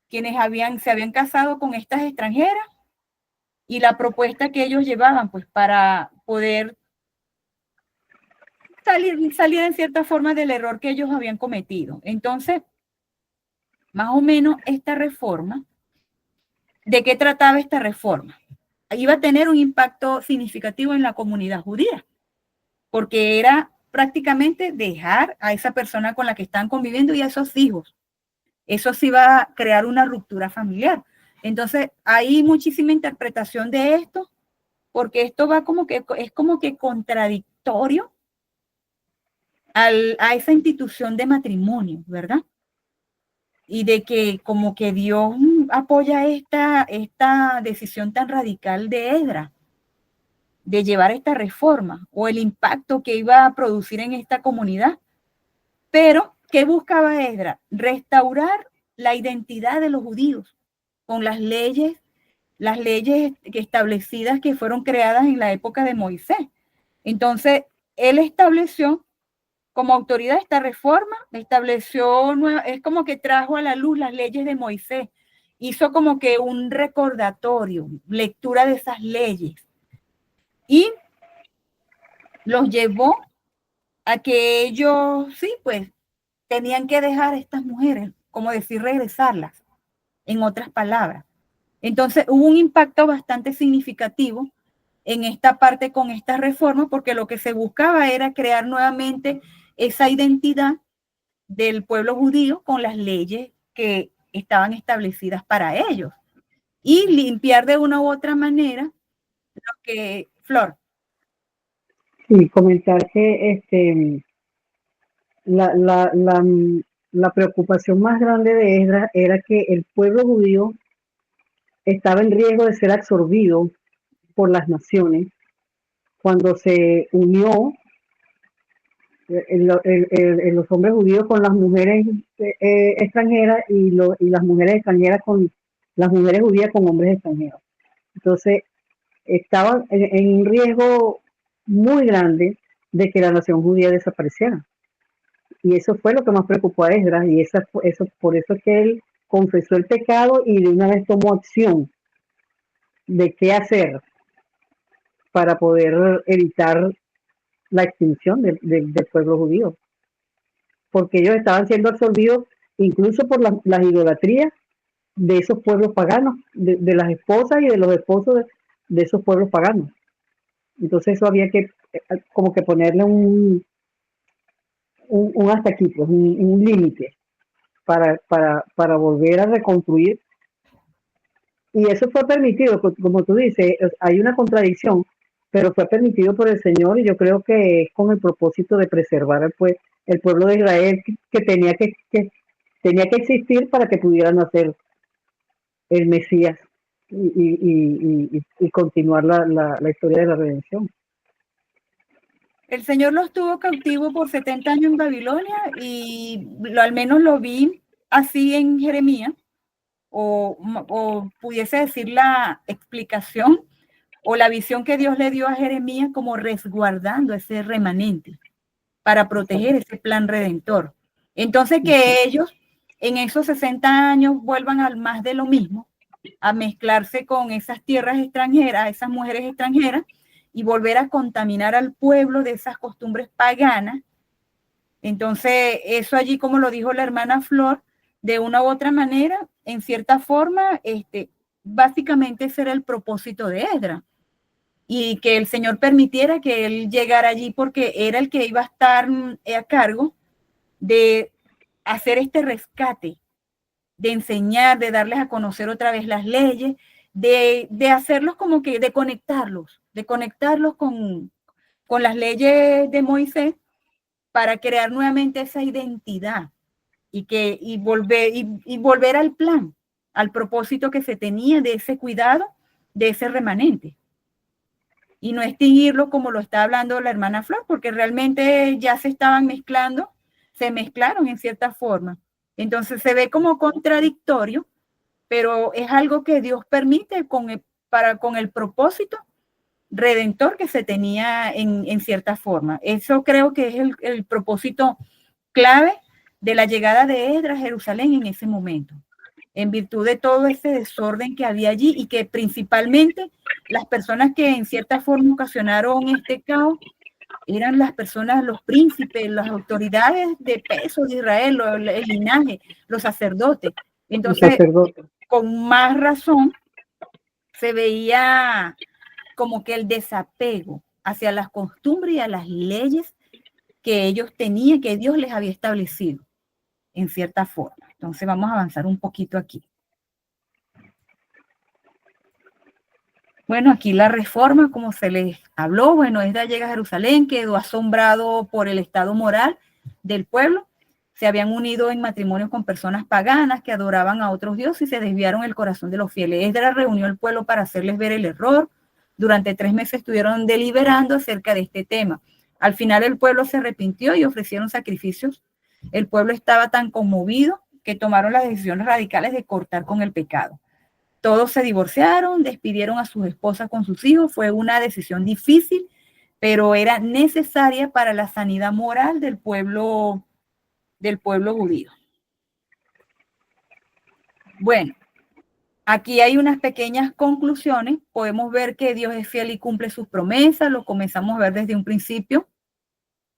Speaker 1: quienes se habían casado con estas extranjeras, y la propuesta que ellos llevaban, pues, para poder salir en cierta forma del error que ellos habían cometido. Entonces, más o menos esta reforma, ¿de qué trataba esta reforma? Iba a tener un impacto significativo en la comunidad judía, porque era prácticamente dejar a esa persona con la que están conviviendo y a esos hijos. Eso sí va a crear una ruptura familiar. Entonces, hay muchísima interpretación de esto, porque esto va como que es como que contradictorio a esa institución de matrimonio, ¿verdad? Y de que como que Dios apoya esta decisión tan radical de Esdras de llevar esta reforma o el impacto que iba a producir en esta comunidad. Pero, ¿qué buscaba Esdras? Restaurar la identidad de los judíos con las leyes establecidas que fueron creadas en la época de Moisés. Entonces, él estableció como autoridad esta reforma, es como que trajo a la luz las leyes de Moisés, hizo como que un recordatorio, lectura de esas leyes y los llevó a que ellos, sí, pues, tenían que dejar a estas mujeres, como decir, regresarlas, en otras palabras. Entonces, hubo un impacto bastante significativo en esta parte con esta reforma, porque lo que se buscaba era crear nuevamente esa identidad del pueblo judío con las leyes que estaban establecidas para ellos y limpiar de una u otra manera lo que, Flor.
Speaker 2: Sí, comentar que la preocupación más grande de Esdras era que el pueblo judío estaba en riesgo de ser absorbido por las naciones cuando se unió los hombres judíos con las mujeres extranjeras y las mujeres extranjeras con las mujeres judías con hombres extranjeros. Entonces, estaban en un riesgo muy grande de que la nación judía desapareciera. Y eso fue lo que más preocupó a Esdras, y por eso es que él confesó el pecado y de una vez tomó acción de qué hacer para poder evitar la extinción del pueblo judío, porque ellos estaban siendo absorbidos incluso por las idolatrías de esos pueblos paganos, de las esposas y de los esposos de esos pueblos paganos. Entonces eso había que como que ponerle un hasta aquí, pues, un límite para volver a reconstruir. Y eso fue permitido, como tú dices, hay una contradicción, pero fue permitido por el Señor y yo creo que es con el propósito de preservar el pueblo de Israel que tenía que existir para que pudieran nacer el Mesías y continuar la historia de la redención.
Speaker 1: El Señor los tuvo cautivos por 70 años en Babilonia y al menos lo vi así en Jeremías, o pudiese decir la explicación o la visión que Dios le dio a Jeremías como resguardando ese remanente para proteger ese plan redentor. Entonces que ellos en esos 60 años vuelvan al más de lo mismo, a mezclarse con esas tierras extranjeras, esas mujeres extranjeras, y volver a contaminar al pueblo de esas costumbres paganas. Entonces, eso allí, como lo dijo la hermana Flor, de una u otra manera, en cierta forma, básicamente ese era el propósito de Esdras. Y que el Señor permitiera que él llegara allí porque era el que iba a estar a cargo de hacer este rescate, de enseñar, de darles a conocer otra vez las leyes, de hacerlos como que, de conectarlos con las leyes de Moisés para crear nuevamente esa identidad y volver al plan, al propósito que se tenía de ese cuidado, de ese remanente. Y no extinguirlo como lo está hablando la hermana Flor, porque realmente ya se estaban mezclando, se mezclaron en cierta forma. Entonces se ve como contradictorio, pero es algo que Dios permite con el propósito redentor que se tenía en cierta forma. Eso creo que es el propósito clave de la llegada de Esdras a Jerusalén en ese momento, en virtud de todo ese desorden que había allí y que principalmente las personas que en cierta forma ocasionaron este caos eran las personas, los príncipes, las autoridades de peso de Israel, el linaje, los sacerdotes. Entonces, con más razón, se veía como que el desapego hacia las costumbres y a las leyes que ellos tenían, que Dios les había establecido, en cierta forma. Entonces, vamos a avanzar un poquito aquí. Bueno, aquí la reforma, como se les habló, bueno, Esdras llega a Jerusalén, quedó asombrado por el estado moral del pueblo. Se habían unido en matrimonio con personas paganas que adoraban a otros dioses y se desviaron el corazón de los fieles. Esdras reunió al pueblo para hacerles ver el error. Durante 3 meses estuvieron deliberando acerca de este tema. Al final el pueblo se arrepintió y ofrecieron sacrificios. El pueblo estaba tan conmovido que tomaron las decisiones radicales de cortar con el pecado. Todos se divorciaron, despidieron a sus esposas con sus hijos. Fue una decisión difícil, pero era necesaria para la sanidad moral del pueblo judío. Bueno, aquí hay unas pequeñas conclusiones. Podemos ver que Dios es fiel y cumple sus promesas. Lo comenzamos a ver desde un principio,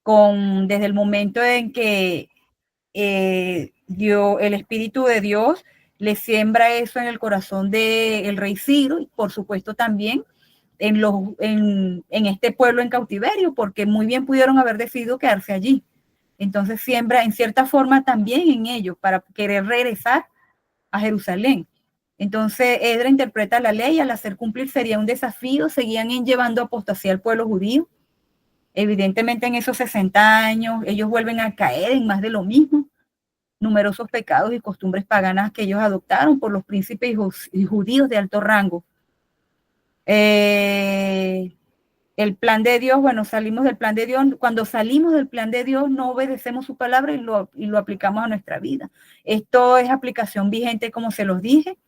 Speaker 1: desde el momento en que el Espíritu de Dios le siembra eso en el corazón del rey Ciro y por supuesto también en este pueblo en cautiverio, porque muy bien pudieron haber decidido quedarse allí. Entonces siembra en cierta forma también en ellos para querer regresar a Jerusalén. Entonces Esdras interpreta la ley, al hacer cumplir sería un desafío, seguían llevando apostasía al pueblo judío. Evidentemente en esos 60 años ellos vuelven a caer en más de lo mismo. Numerosos pecados y costumbres paganas que ellos adoptaron por los príncipes y judíos de alto rango. El plan de Dios, bueno, salimos del plan de Dios. Cuando salimos del plan de Dios no obedecemos su palabra y lo aplicamos a nuestra vida. Esto es aplicación vigente, como se los dije,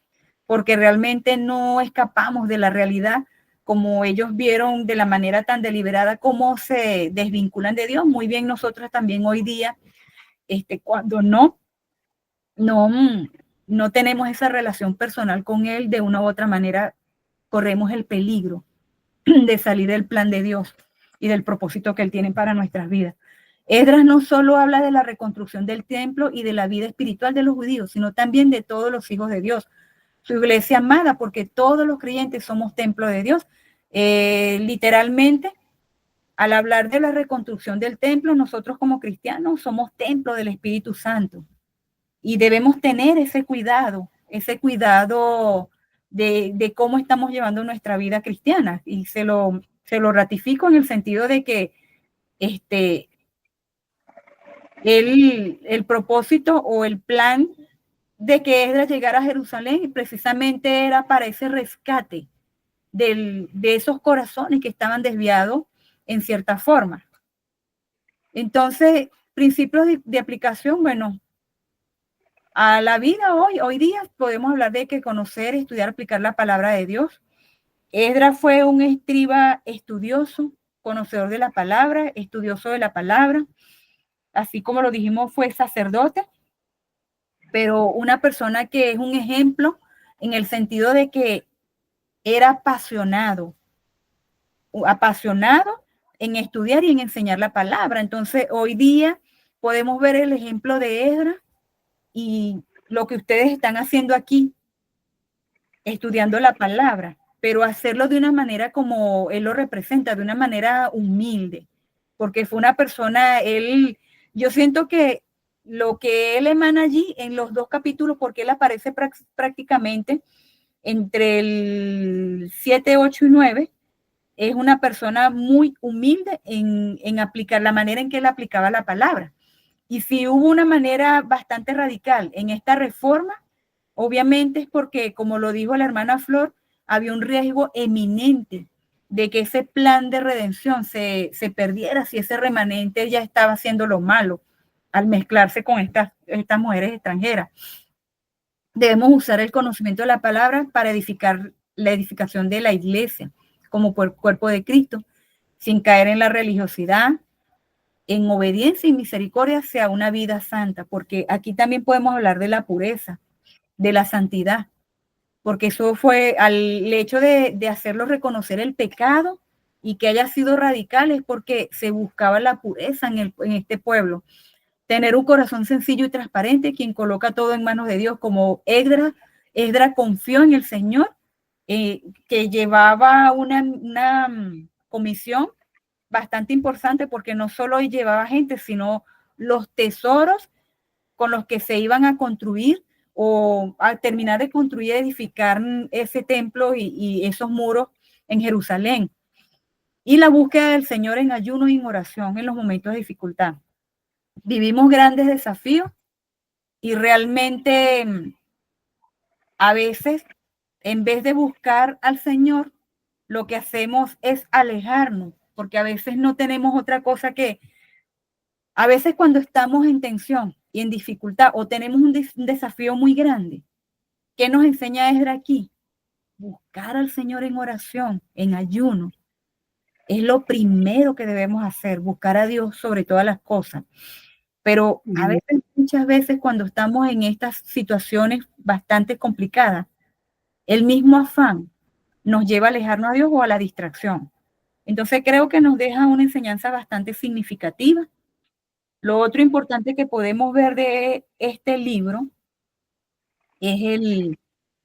Speaker 1: porque realmente no escapamos de la realidad, como ellos vieron de la manera tan deliberada cómo se desvinculan de Dios. Muy bien, nosotros también hoy día, cuando no tenemos esa relación personal con Él, de una u otra manera corremos el peligro de salir del plan de Dios y del propósito que Él tiene para nuestras vidas. Esdras no solo habla de la reconstrucción del templo y de la vida espiritual de los judíos, sino también de todos los hijos de Dios, su iglesia amada, porque todos los creyentes somos templo de Dios. Literalmente, al hablar de la reconstrucción del templo, nosotros como cristianos somos templo del Espíritu Santo y debemos tener ese cuidado de cómo estamos llevando nuestra vida cristiana. Y se lo ratifico en el sentido de que el propósito o el plan de que Esdras llegara a Jerusalén precisamente era para ese rescate de esos corazones que estaban desviados en cierta forma. Entonces, principios de aplicación, bueno, a la vida hoy día podemos hablar de que conocer, estudiar, aplicar la palabra de Dios. Esdras fue un escriba estudioso, conocedor de la palabra, estudioso de la palabra, así como lo dijimos, fue sacerdote, pero una persona que es un ejemplo en el sentido de que era apasionado en estudiar y en enseñar la palabra. Entonces, hoy día podemos ver el ejemplo de Esdras y lo que ustedes están haciendo aquí, estudiando la palabra, pero hacerlo de una manera como él lo representa, de una manera humilde, porque fue una persona, yo siento que lo que él emana allí en los 2 capítulos, porque él aparece prácticamente entre el 7, 8 y 9, es una persona muy humilde en aplicar la manera en que él aplicaba la palabra. Y si hubo una manera bastante radical en esta reforma, obviamente es porque, como lo dijo la hermana Flor, había un riesgo eminente de que ese plan de redención se perdiera si ese remanente ya estaba haciendo lo malo al mezclarse con estas mujeres extranjeras. Debemos usar el conocimiento de la palabra para edificar la edificación de la iglesia como cuerpo de Cristo, sin caer en la religiosidad, en obediencia y misericordia hacia una vida santa, porque aquí también podemos hablar de la pureza, de la santidad, porque eso fue al hecho de hacerlo reconocer el pecado, y que haya sido radical es porque se buscaba la pureza en este pueblo. Tener un corazón sencillo y transparente, quien coloca todo en manos de Dios, como Esdras confió en el Señor, que llevaba una comisión bastante importante, porque no solo llevaba gente, sino los tesoros con los que se iban a construir o a terminar de construir, edificar ese templo y esos muros en Jerusalén. Y la búsqueda del Señor en ayuno y en oración en los momentos de dificultad. Vivimos grandes desafíos y realmente a veces, en vez de buscar al Señor, lo que hacemos es alejarnos, porque a veces no tenemos otra cosa que, a veces cuando estamos en tensión y en dificultad o tenemos un desafío muy grande, ¿qué nos enseña Esdras aquí? Buscar al Señor en oración, en ayuno. Es lo primero que debemos hacer, buscar a Dios sobre todas las cosas. Pero a veces, muchas veces, cuando estamos en estas situaciones bastante complicadas, el mismo afán nos lleva a alejarnos a Dios o a la distracción. Entonces creo que nos deja una enseñanza bastante significativa. Lo otro importante que podemos ver de este libro es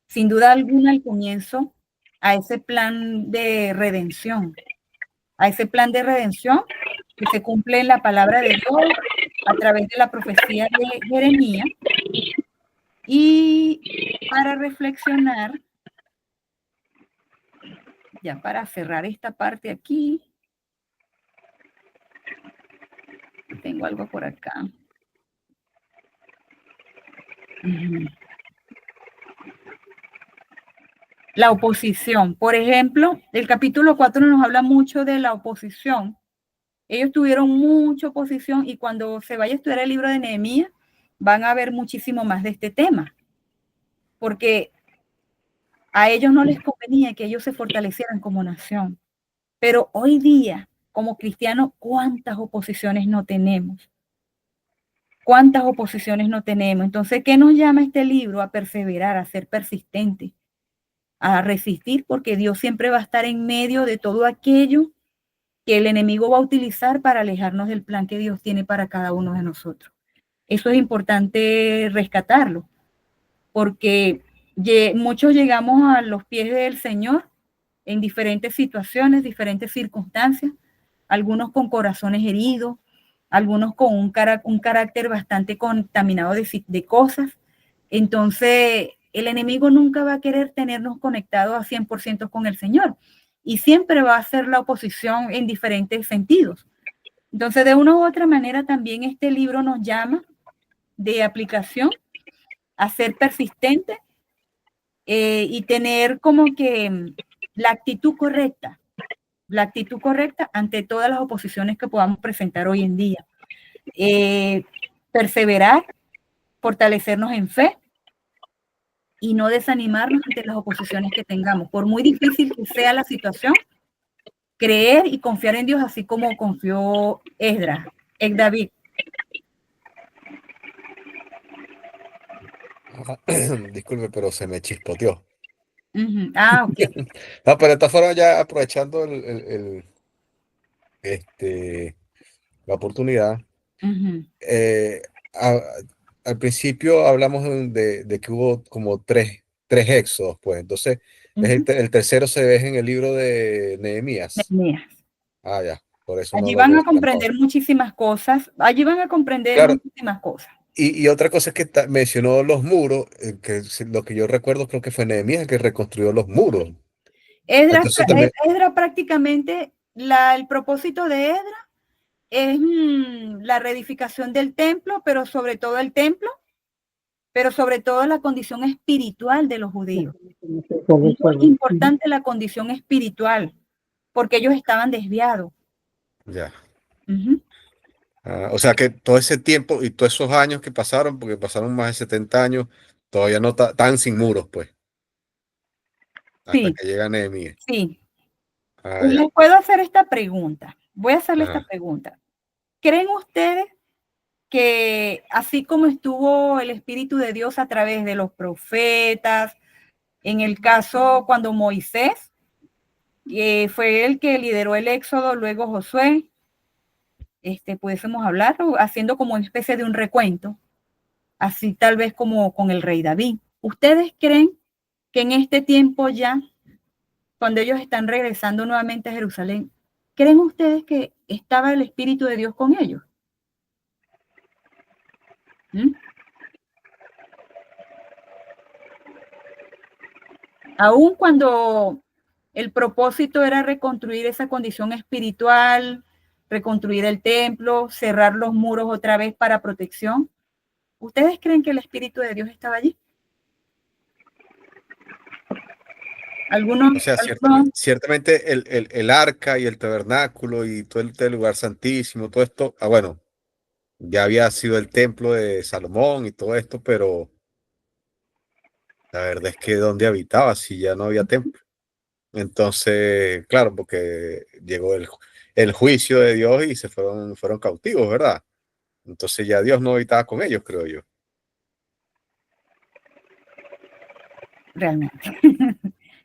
Speaker 1: sin duda alguna, el comienzo a ese plan de redención, que se cumple en la palabra de Dios a través de la profecía de Jeremías. Y para reflexionar, ya para cerrar esta parte aquí, tengo algo por acá. La oposición. Por ejemplo, el capítulo 4 nos habla mucho de la oposición. Ellos tuvieron mucha oposición y cuando se vaya a estudiar el libro de Nehemías, van a ver muchísimo más de este tema. Porque a ellos no les convenía que ellos se fortalecieran como nación. Pero hoy día, como cristianos, ¿cuántas oposiciones no tenemos? ¿Cuántas oposiciones no tenemos? Entonces, ¿qué nos llama este libro? A perseverar, a ser persistentes, a resistir, porque Dios siempre va a estar en medio de todo aquello que el enemigo va a utilizar para alejarnos del plan que Dios tiene para cada uno de nosotros. Eso es importante rescatarlo, porque muchos llegamos a los pies del Señor en diferentes situaciones, diferentes circunstancias, algunos con corazones heridos, algunos con un carácter bastante contaminado de cosas. Entonces, el enemigo nunca va a querer tenernos conectados a 100% con el Señor y siempre va a hacer la oposición en diferentes sentidos. Entonces, de una u otra manera, también este libro nos llama de aplicación a ser persistente y tener como que la actitud correcta ante todas las oposiciones que podamos presentar hoy en día. Perseverar, fortalecernos en fe y no desanimarnos ante las oposiciones que tengamos. Por muy difícil que sea la situación, creer y confiar en Dios, así como confió Esdras, David.
Speaker 3: Disculpe, pero se me chispoteó.
Speaker 1: Ah, ok.
Speaker 3: No, pero de esta forma, ya aprovechando la oportunidad, al principio hablamos de que hubo como tres éxodos, pues. Entonces, el tercero se ve en el libro de Nehemías. Ah, ya, por eso
Speaker 1: allí van a comprender muchísimas cosas. Allí van a comprender
Speaker 3: claro,
Speaker 1: muchísimas cosas.
Speaker 3: Y otra cosa es que mencionó los muros, que lo que yo recuerdo creo que fue Nehemías el que reconstruyó los muros.
Speaker 1: Esdras prácticamente, el propósito de Esdras es la reedificación del templo, pero sobre todo la condición espiritual de los judíos. Es muy importante la condición espiritual, porque ellos estaban desviados.
Speaker 3: Ya. O sea que todo ese tiempo y todos esos años que pasaron, porque pasaron más de 70 años, todavía no están sin muros, pues. Hasta que llega Nehemías.
Speaker 1: Sí. Les puedo hacer esta pregunta. Voy a hacerle esta pregunta. ¿Creen ustedes que así como estuvo el Espíritu de Dios a través de los profetas, en el caso cuando Moisés fue el que lideró el éxodo, luego Josué. Pudiésemos hablar haciendo como una especie de un recuento, así tal vez como con el rey David. ¿Ustedes creen que en este tiempo ya, cuando ellos están regresando nuevamente a Jerusalén, creen ustedes que estaba el Espíritu de Dios con ellos? ¿Mm? Aún cuando el propósito era reconstruir esa condición espiritual, reconstruir el templo, cerrar los muros otra vez para protección, ¿ustedes creen que el Espíritu de Dios estaba allí?
Speaker 3: O sea,
Speaker 1: Algunos
Speaker 3: ciertamente el arca y el tabernáculo y todo el lugar santísimo, todo esto, bueno, ya había sido el templo de Salomón y todo esto, pero la verdad es que ¿dónde habitaba si ya no había templo? Entonces, claro, porque llegó el juicio de Dios y fueron cautivos, ¿verdad? Entonces ya Dios no habitaba con ellos, creo yo.
Speaker 1: realmente.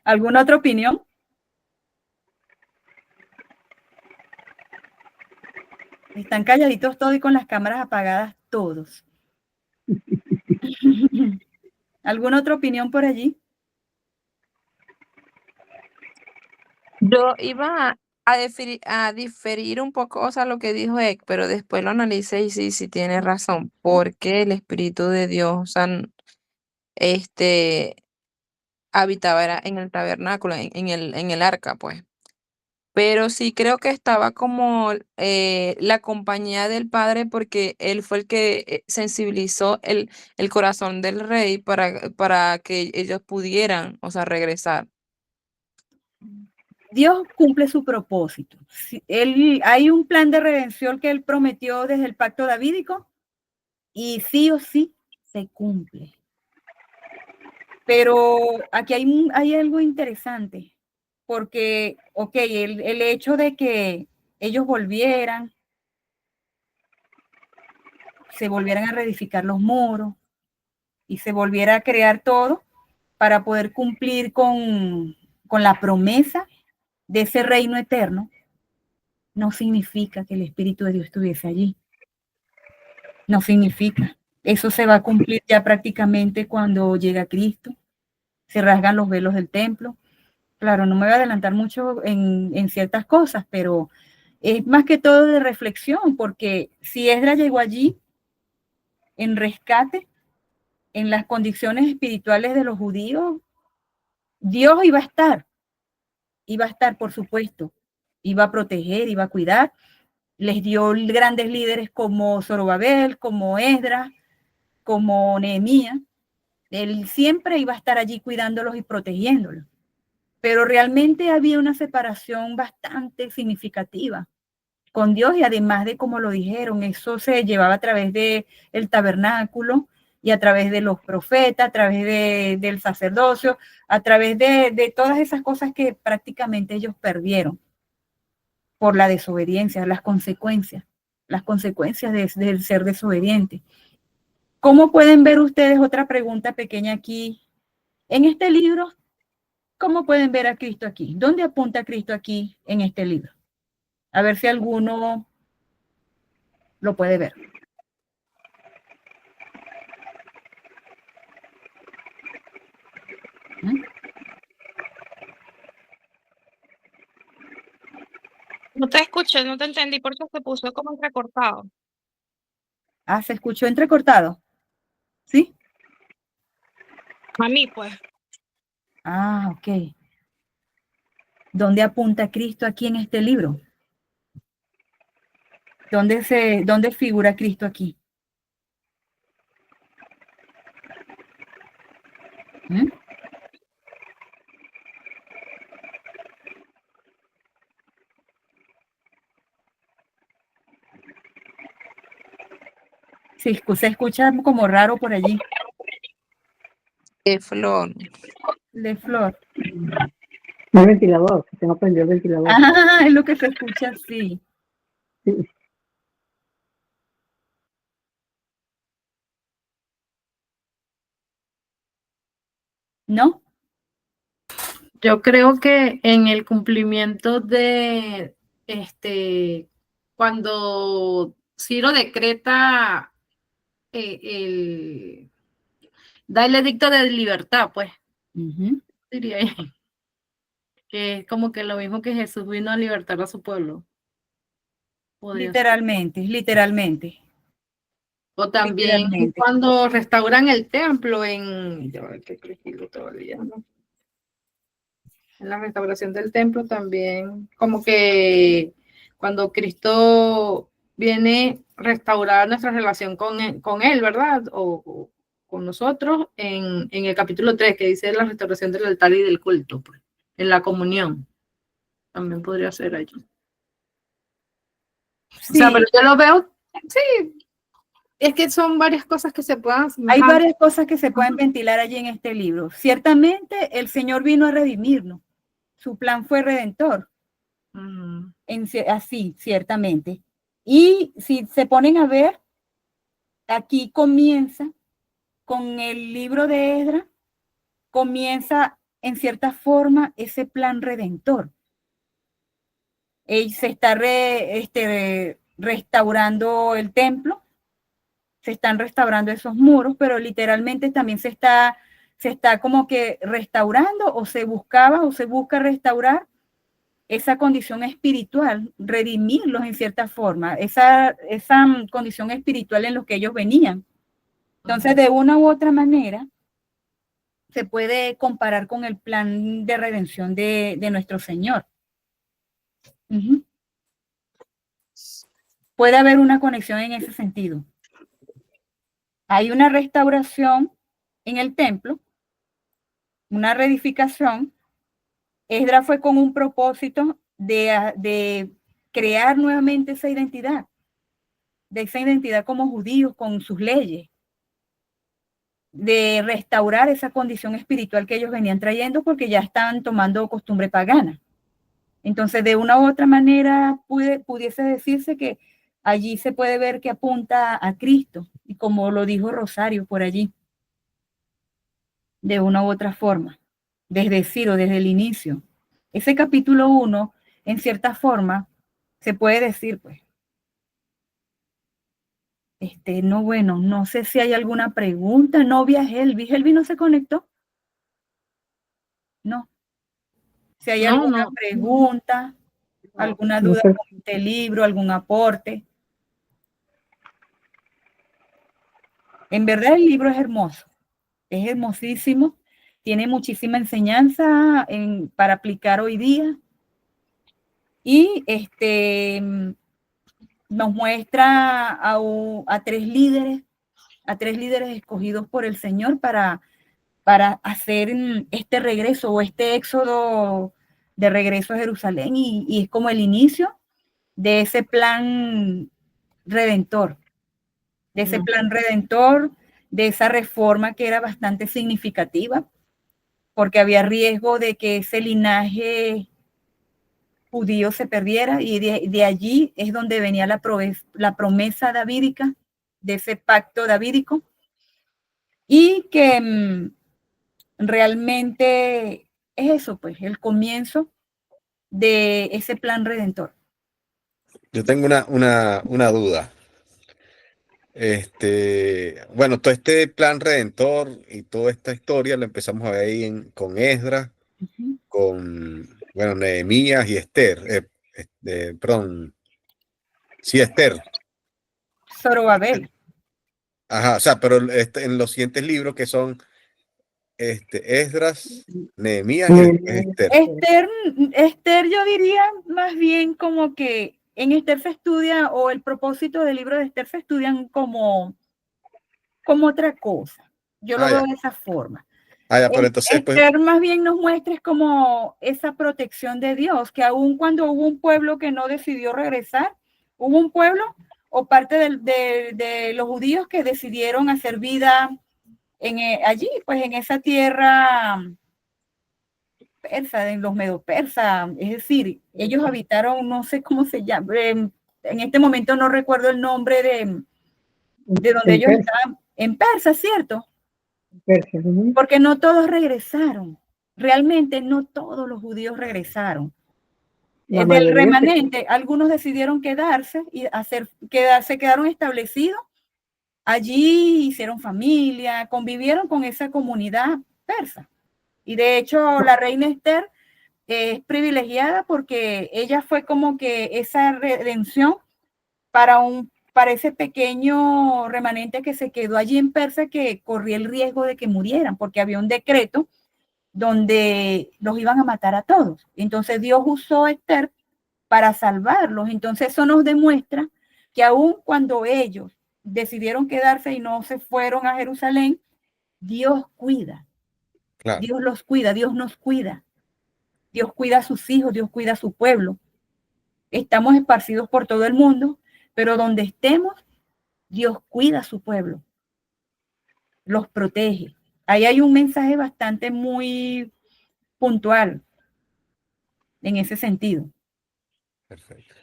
Speaker 1: ¿Alguna otra opinión? Están calladitos todos y con las cámaras apagadas todos. ¿Alguna otra opinión por allí?
Speaker 4: Yo iba a diferir un poco, o sea, lo que dijo Ek, pero después lo analicé y sí, sí tiene razón, porque el Espíritu de Dios, o sea, este, habitaba era en el tabernáculo, en el arca, pues. Pero sí creo que estaba como la compañía del padre, porque él fue el que sensibilizó el corazón del rey para que ellos pudieran, o sea, regresar.
Speaker 1: Dios cumple su propósito. Hay un plan de redención que él prometió desde el pacto davídico y sí o sí se cumple. Pero aquí hay algo interesante, porque, ok, el hecho de que ellos se volvieran a reedificar los muros y se volviera a crear todo para poder cumplir con la promesa de ese reino eterno, no significa que el Espíritu de Dios estuviese allí. No significa. Eso se va a cumplir ya prácticamente cuando llega Cristo. Se rasgan los velos del templo. Claro, no me voy a adelantar mucho en ciertas cosas, pero es más que todo de reflexión, porque si Esdras llegó allí en rescate, en las condiciones espirituales de los judíos, Dios iba a estar, por supuesto, iba a proteger, iba a cuidar, les dio grandes líderes como Zorobabel, como Esdras, como Nehemías. Él siempre iba a estar allí cuidándolos y protegiéndolos. Pero realmente había una separación bastante significativa con Dios y además de, como lo dijeron, eso se llevaba a través del tabernáculo y a través de los profetas, a través del sacerdocio, a través de todas esas cosas que prácticamente ellos perdieron por la desobediencia, las consecuencias del ser desobediente. ¿Cómo pueden ver ustedes, otra pregunta pequeña aquí, en este libro? ¿Cómo pueden ver a Cristo aquí? ¿Dónde apunta Cristo aquí en este libro? A ver si alguno lo puede ver. ¿Mm?
Speaker 5: No te escuché, no te entendí porque se puso como entrecortado.
Speaker 1: Ah, se escuchó entrecortado. ¿Sí?
Speaker 5: A mí, pues.
Speaker 1: Ah, ok. ¿Dónde apunta Cristo aquí en este libro? ¿Dónde figura Cristo aquí? ¿Mm? Sí, se escucha como raro por allí.
Speaker 4: Flor.
Speaker 1: De Flor.
Speaker 2: No el ventilador, que se no prendió el ventilador.
Speaker 1: Ah, es lo que se escucha así.
Speaker 2: Sí.
Speaker 1: ¿No?
Speaker 6: Yo creo que en el cumplimiento de cuando Ciro decreta da el edicto de libertad, pues, diría yo, que es como que lo mismo que Jesús vino a libertar a su pueblo. Podría ser.
Speaker 1: Literalmente.
Speaker 6: O también
Speaker 1: Literalmente.
Speaker 6: cuando restauran el templo en todavía, ¿no? En la restauración del templo también, como que cuando Cristo viene a restaurar nuestra relación con él, ¿verdad? O con nosotros en el capítulo 3, que dice la restauración del altar y del culto, pues, en la comunión. También podría ser allí. O sea,
Speaker 1: Sí,
Speaker 6: pero yo lo veo, sí, es que son varias cosas que se puedan
Speaker 1: hay
Speaker 6: asemejar.
Speaker 1: varias cosas que se pueden ventilar allí en este libro. Ciertamente el Señor vino a redimirnos. Su plan fue redentor. Así, ciertamente. Y si se ponen a ver, aquí comienza con el libro de Esdras, comienza en cierta forma ese plan redentor. Se está restaurando el templo, se están restaurando esos muros, pero literalmente también se está como que restaurando, o se busca restaurar esa condición espiritual, redimirlos en cierta forma, esa condición espiritual en la que ellos venían. Entonces, de una u otra manera, se puede comparar con el plan de redención de nuestro Señor. Puede haber una conexión en ese sentido. Hay una restauración en el templo, una reedificación. Esdras fue con un propósito de crear nuevamente esa identidad como judíos con sus leyes, de restaurar esa condición espiritual que ellos venían trayendo porque ya estaban tomando costumbre pagana. Entonces, de una u otra manera, pudiese decirse que allí se puede ver que apunta a Cristo, y como lo dijo Rosario por allí, de una u otra forma, desde Ciro, desde el inicio. Ese capítulo 1, en cierta forma, se puede decir, pues, no, bueno, no sé si hay alguna pregunta. No vi a Helvi. ¿Helvi no se conectó? No. Si hay alguna pregunta, alguna duda con este libro, algún aporte. En verdad el libro es hermoso, es hermosísimo, tiene muchísima enseñanza para aplicar hoy día, y nos muestra a tres líderes escogidos por el Señor para hacer este regreso o este éxodo de regreso a Jerusalén, y es como el inicio de ese plan redentor, de esa reforma que era bastante significativa, porque había riesgo de que ese linaje judío se perdiera, y de allí es donde venía la promesa davídica, de ese pacto davídico, y que realmente es eso, pues, el comienzo de ese plan redentor.
Speaker 3: Yo tengo una duda. Bueno, todo este plan redentor y toda esta historia lo empezamos a ver ahí con Esdras, con, bueno, Nehemías y Esther. Perdón. Sí, Esther.
Speaker 1: Zorobabel.
Speaker 3: Ajá, o sea, pero en los siguientes libros que son Esdras, Nehemías y Esther.
Speaker 1: Esther, yo diría más bien como que en Esther se estudia, o el propósito del libro de Esther se estudian como otra cosa. Yo lo veo de esa forma.
Speaker 3: Pero entonces,
Speaker 1: Esther más bien nos muestra es como esa protección de Dios, que aun cuando hubo un pueblo que no decidió regresar, hubo un pueblo o parte de los judíos que decidieron hacer vida allí, pues en esa tierra persa, en los medo-persas, es decir, ellos habitaron, no sé cómo se llama, en este momento no recuerdo el nombre de donde ellos estaban, en Persa, ¿cierto?
Speaker 2: Persa,
Speaker 1: porque no todos regresaron, realmente no todos los judíos regresaron.
Speaker 2: La
Speaker 1: Del
Speaker 2: mayoría
Speaker 1: remanente, algunos decidieron quedarse y se quedaron establecidos. Allí hicieron familia, convivieron con esa comunidad persa. Y de hecho, la reina Esther es privilegiada porque ella fue como que esa redención para ese pequeño remanente que se quedó allí en Persia, que corría el riesgo de que murieran, porque había un decreto donde los iban a matar a todos. Entonces Dios usó a Esther para salvarlos. Entonces eso nos demuestra que aun cuando ellos decidieron quedarse y no se fueron a Jerusalén, Dios cuida,
Speaker 3: Claro,
Speaker 1: Dios los cuida, Dios nos cuida, Dios cuida a sus hijos, Dios cuida a su pueblo. Estamos esparcidos por todo el mundo, pero donde estemos, Dios cuida a su pueblo, los protege. Ahí hay un mensaje bastante muy puntual en ese sentido.
Speaker 3: perfecto.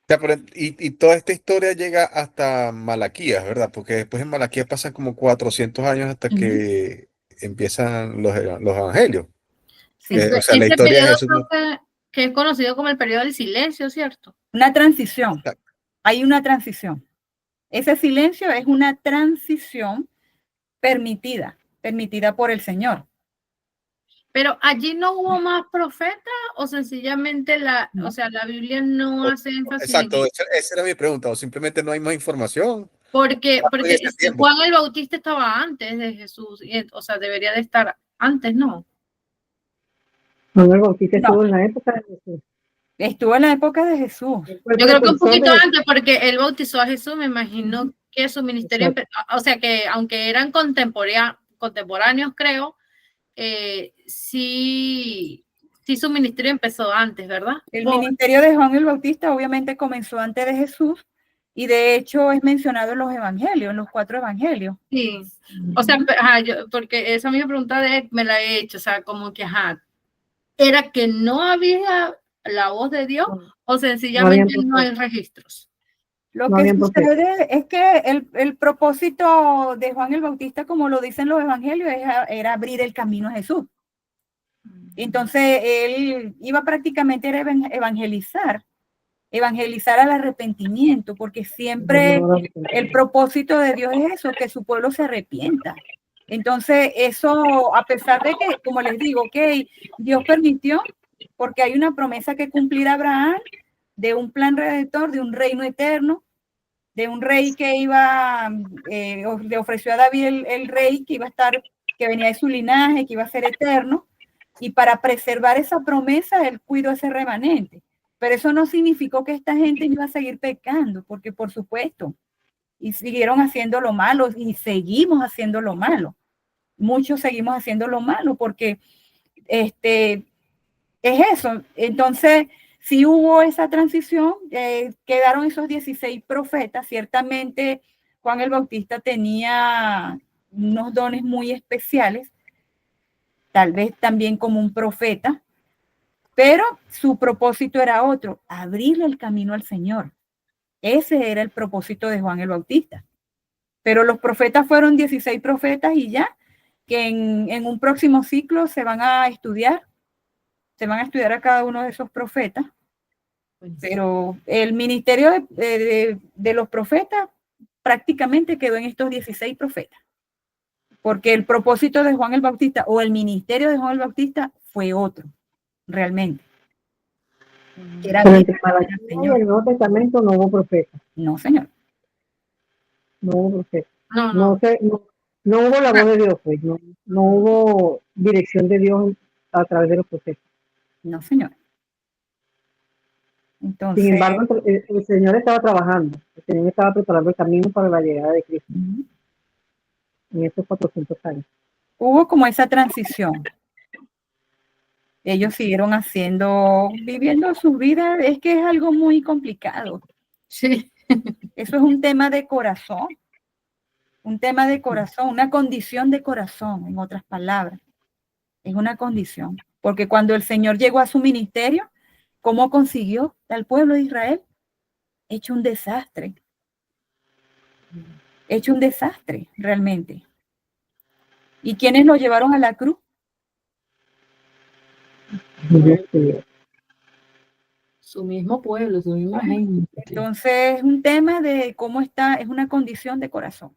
Speaker 3: O sea, y toda esta historia llega hasta Malaquías, ¿verdad? Porque después en Malaquías pasan como 400 años hasta que empiezan los evangelios.
Speaker 1: Sí.
Speaker 3: O sea, la
Speaker 6: Ese
Speaker 3: historia de
Speaker 6: periodo
Speaker 3: Jesús.
Speaker 6: creo que es conocido como el periodo del silencio, ¿cierto?
Speaker 1: Una transición.
Speaker 3: Exacto.
Speaker 1: Hay una transición. Ese silencio es una transición permitida por el Señor.
Speaker 6: Pero allí no hubo más profetas o sencillamente
Speaker 1: No.
Speaker 6: o sea, la Biblia no hace énfasis en
Speaker 3: Exacto,
Speaker 6: eso.
Speaker 3: esa era mi pregunta. O simplemente no hay más información.
Speaker 6: Porque
Speaker 3: En ese tiempo.
Speaker 6: Juan el Bautista estaba antes de Jesús, o sea, debería de estar antes, ¿no?
Speaker 2: Juan el Bautista
Speaker 1: No.
Speaker 2: estuvo en la época de Jesús.
Speaker 1: Estuvo en la época de Jesús.
Speaker 2: Él fue el
Speaker 6: Yo creo que un
Speaker 2: precursor
Speaker 6: poquito
Speaker 2: de-
Speaker 6: antes, porque él bautizó a Jesús, me imagino que su ministerio, o sea, que aunque eran contemporáneos, creo, sí su ministerio empezó antes, ¿verdad?
Speaker 1: El ministerio de Juan el Bautista obviamente comenzó antes de Jesús y de hecho es mencionado en los evangelios, en los 4 evangelios.
Speaker 6: Sí, o sea, porque esa misma pregunta me la he hecho, o sea, como que, ¿era que no había la voz de Dios o sencillamente no hay registros?
Speaker 1: Lo
Speaker 2: No
Speaker 1: que
Speaker 2: habían profetas.
Speaker 1: sucede es que el propósito de Juan el Bautista, como lo dicen los evangelios, era abrir el camino a Jesús. Entonces él iba prácticamente a evangelizar al arrepentimiento, porque siempre el propósito de Dios es eso, que su pueblo se arrepienta. Entonces eso, a pesar de que, como les digo, que Dios permitió, porque hay una promesa que cumplir a Abraham de un plan redentor, de un reino eterno, de un rey que iba, le ofreció a David el rey que iba a estar, que venía de su linaje, que iba a ser eterno, y para preservar esa promesa, él cuidó ese remanente. Pero eso no significó que esta gente iba a seguir pecando, porque por supuesto, y siguieron haciendo lo malo, y seguimos haciendo lo malo. Muchos seguimos haciendo lo malo, porque es eso. Entonces, si hubo esa transición, quedaron esos 16 profetas. Ciertamente, Juan el Bautista tenía unos dones muy especiales, tal vez también como un profeta, pero su propósito era otro, abrirle el camino al Señor. Ese era el propósito de Juan el Bautista. Pero los profetas fueron 16 profetas y ya, que en un próximo ciclo se van a estudiar a cada uno de esos profetas. Pero el ministerio de los profetas prácticamente quedó en estos 16 profetas. Porque el propósito de Juan el Bautista o el ministerio de Juan el Bautista fue otro, realmente. Era
Speaker 2: Pero
Speaker 1: bien,
Speaker 2: entre Malaquías y el Nuevo Testamento no hubo profeta.
Speaker 1: no, señor.
Speaker 2: No hubo profeta.
Speaker 6: No.
Speaker 2: No hubo la voz de Dios, pues. No hubo dirección de Dios a través de los profetas.
Speaker 1: No, señor. Entonces,
Speaker 2: Sin embargo, el Señor estaba trabajando. El Señor estaba preparando el camino para la llegada de Cristo en estos 400 años.
Speaker 1: hubo como esa transición. Ellos siguieron viviendo su vida. Es que es algo muy complicado.
Speaker 6: Sí.
Speaker 1: Eso es un tema de corazón. Una condición de corazón, en otras palabras. Es una condición. Porque cuando el Señor llegó a su ministerio, ¿cómo consiguió al pueblo de Israel? Hecho un desastre, realmente. ¿Y quiénes lo llevaron a la cruz?
Speaker 2: Sí.
Speaker 6: Su mismo pueblo, su misma gente.
Speaker 1: Entonces, es un tema de cómo está, es una condición de corazón,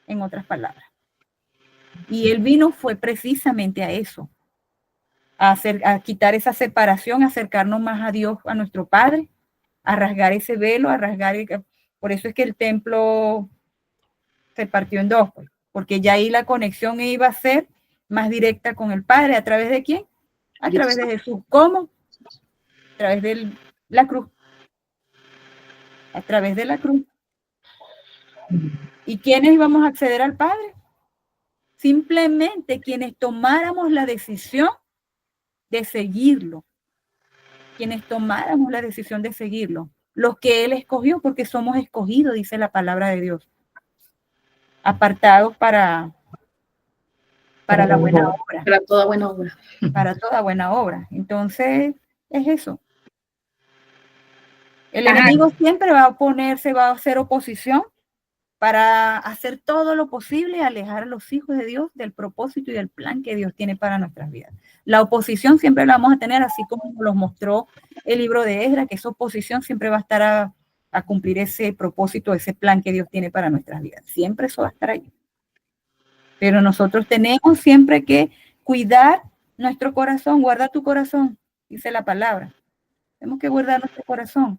Speaker 1: en otras palabras. Y el vino fue precisamente a eso, a quitar esa separación, a acercarnos más a Dios, a nuestro Padre, a rasgar ese velo, por eso es que el templo se partió en dos, pues, porque ya ahí la conexión iba a ser más directa con el Padre. ¿A través de quién? A través de Jesús. ¿Cómo? A través de la cruz. A través de la cruz. ¿Y quiénes íbamos a acceder al Padre? Simplemente quienes tomáramos la decisión de seguirlo. Quienes tomáramos la decisión de seguirlo. Los que Él escogió, porque somos escogidos, dice la palabra de Dios. Apartados para la buena obra.
Speaker 6: Para toda buena obra.
Speaker 1: Para toda buena obra. Entonces, es eso. El enemigo siempre va a oponerse, va a hacer oposición para hacer todo lo posible, alejar a los hijos de Dios del propósito y del plan que Dios tiene para nuestras vidas. La oposición siempre la vamos a tener, así como nos mostró el libro de Esdras, que esa oposición siempre va a estar a cumplir ese propósito, ese plan que Dios tiene para nuestras vidas. Siempre eso va a estar ahí. Pero nosotros tenemos siempre que cuidar nuestro corazón. Guarda tu corazón, dice la palabra. Tenemos que guardar nuestro corazón.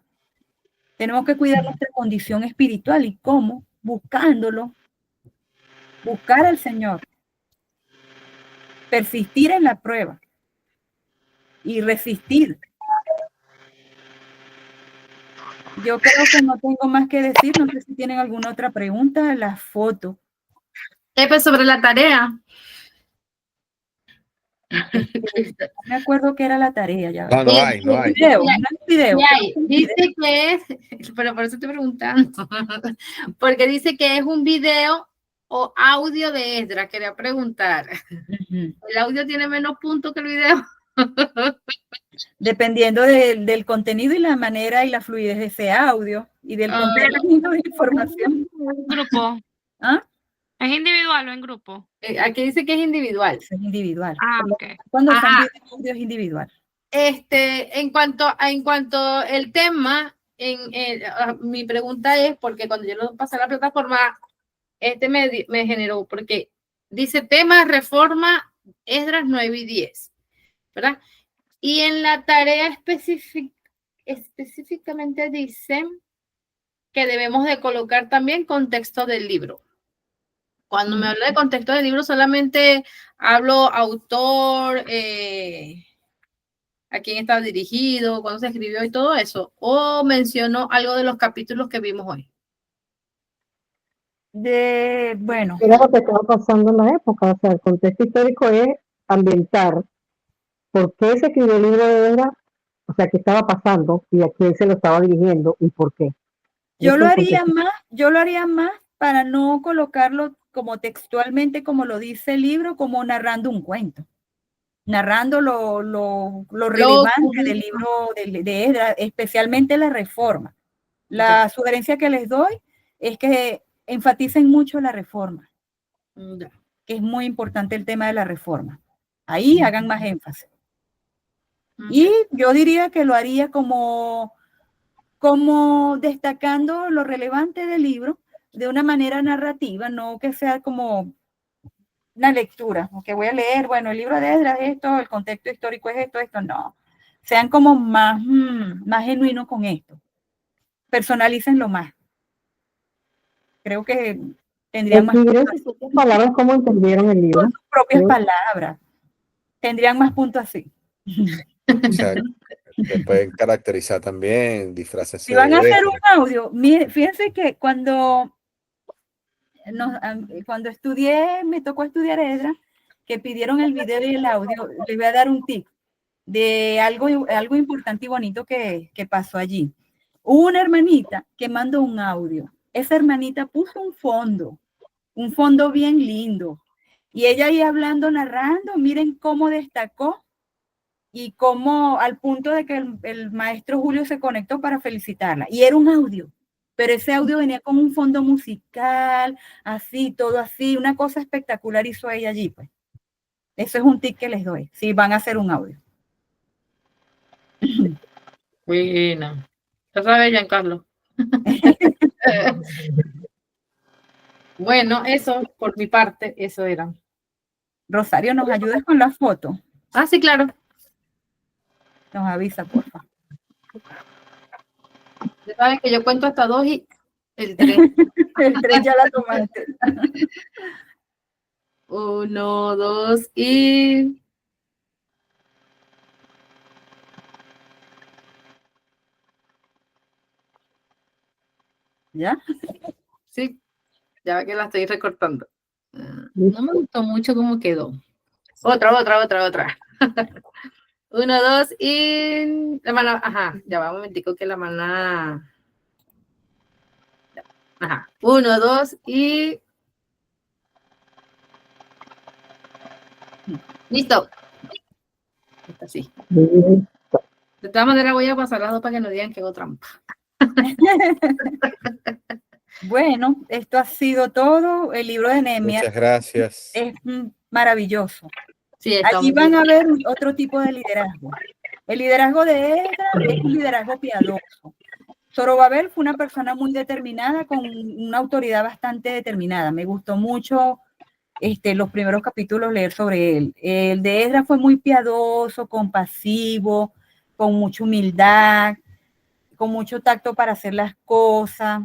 Speaker 1: Tenemos que cuidar nuestra condición espiritual. ¿Y cómo? Buscándolo. Buscar al Señor. Persistir en la prueba. Y resistir. Yo creo que no tengo más que decir. No sé si tienen alguna otra pregunta. La foto.
Speaker 6: Pues sobre la tarea.
Speaker 1: No me acuerdo qué era la tarea. Ya.
Speaker 3: No hay.
Speaker 1: Video.
Speaker 6: Dice que es, pero por eso estoy preguntando, porque dice que es un video o audio de Esdras. Quería preguntar, ¿el audio tiene menos puntos que el video?
Speaker 1: Dependiendo del contenido y la manera y la fluidez de ese audio y del contenido de información.
Speaker 5: Grupo.
Speaker 1: ¿Ah?
Speaker 5: ¿Es individual o en grupo?
Speaker 6: Aquí dice que es individual.
Speaker 1: Es individual.
Speaker 5: Ok.
Speaker 1: Cuando son audio es individual.
Speaker 6: En cuanto el tema, mi pregunta es, porque cuando yo lo pasé a la plataforma, me generó, porque dice tema reforma Esdras 9 y 10, ¿verdad? Y en la tarea específicamente dice que debemos de colocar también contexto del libro. Cuando me hablo de contexto del libro, solamente hablo autor, a quién estaba dirigido, cuándo se escribió y todo eso, o menciono algo de los capítulos que vimos hoy.
Speaker 1: Bueno.
Speaker 2: Era lo que estaba pasando en la época, o sea, el contexto histórico es ambientar por qué se escribió el libro de Esdras, o sea, qué estaba pasando y a quién se lo estaba dirigiendo y por qué.
Speaker 1: Yo lo haría más para no colocarlo como textualmente, como lo dice el libro, como narrando un cuento. Narrando lo relevante del libro de Esdras, especialmente la reforma. La sugerencia que les doy es que enfaticen mucho la reforma, que es muy importante el tema de la reforma. Ahí hagan más énfasis. Y yo diría que lo haría como destacando lo relevante del libro de una manera narrativa, no que sea como una lectura, que voy a leer, bueno, el libro de Esdras es esto, el contexto histórico es esto, no. Sean como más genuinos con esto. Personalícenlo más. Creo que tendrían más
Speaker 2: palabras. ¿Cómo entendieron el libro?
Speaker 1: Con sus propias palabras. Tendrían más puntos así.
Speaker 3: O sea, se pueden caracterizar también, disfraces.
Speaker 1: Si van a hacer un audio, fíjense que cuando estudié, me tocó estudiar Esdras, que pidieron el video y el audio, les voy a dar un tip de algo importante y bonito que pasó allí. Hubo una hermanita que mandó un audio. Esa hermanita puso un fondo bien lindo. Y ella ahí hablando, narrando, miren cómo destacó y cómo al punto de que el maestro Julio se conectó para felicitarla. Y era un audio, pero ese audio venía con un fondo musical, así, todo así, una cosa espectacular hizo ella allí, pues. Eso es un tip que les doy, si van a hacer un audio.
Speaker 6: Buena. Ya sabes, Giancarlo. Bueno, eso por mi parte, eso era.
Speaker 1: Rosario, ¿nos ayudas con la foto?
Speaker 6: Ah, sí, claro.
Speaker 1: Nos avisa, por favor.
Speaker 6: Ya saben que yo cuento hasta 2 y el 3.
Speaker 1: El 3 ya la tomaste.
Speaker 6: 1, 2 y...
Speaker 1: ¿Ya?
Speaker 6: Sí, ya que la estoy recortando. No me gustó mucho cómo quedó. Otra. 1, 2 y... La mano, ajá, ya va un momentico que la mano... Ajá, 1, 2 y... Listo. Esta sí. De todas maneras voy a pasar las dos para que no digan que hago trampa.
Speaker 1: Bueno, esto ha sido todo. El libro de Nehemías
Speaker 3: Muchas gracias.
Speaker 1: es maravilloso.
Speaker 6: Sí, está
Speaker 1: Aquí
Speaker 6: muy
Speaker 1: van
Speaker 6: bien.
Speaker 1: a ver otro tipo de liderazgo. El liderazgo de Esdras es un liderazgo piadoso. Zorobabel fue una persona muy determinada, con una autoridad bastante determinada. Me gustó mucho los primeros capítulos leer sobre él. El de Esdras fue muy piadoso, compasivo, con mucha humildad, con mucho tacto para hacer las cosas,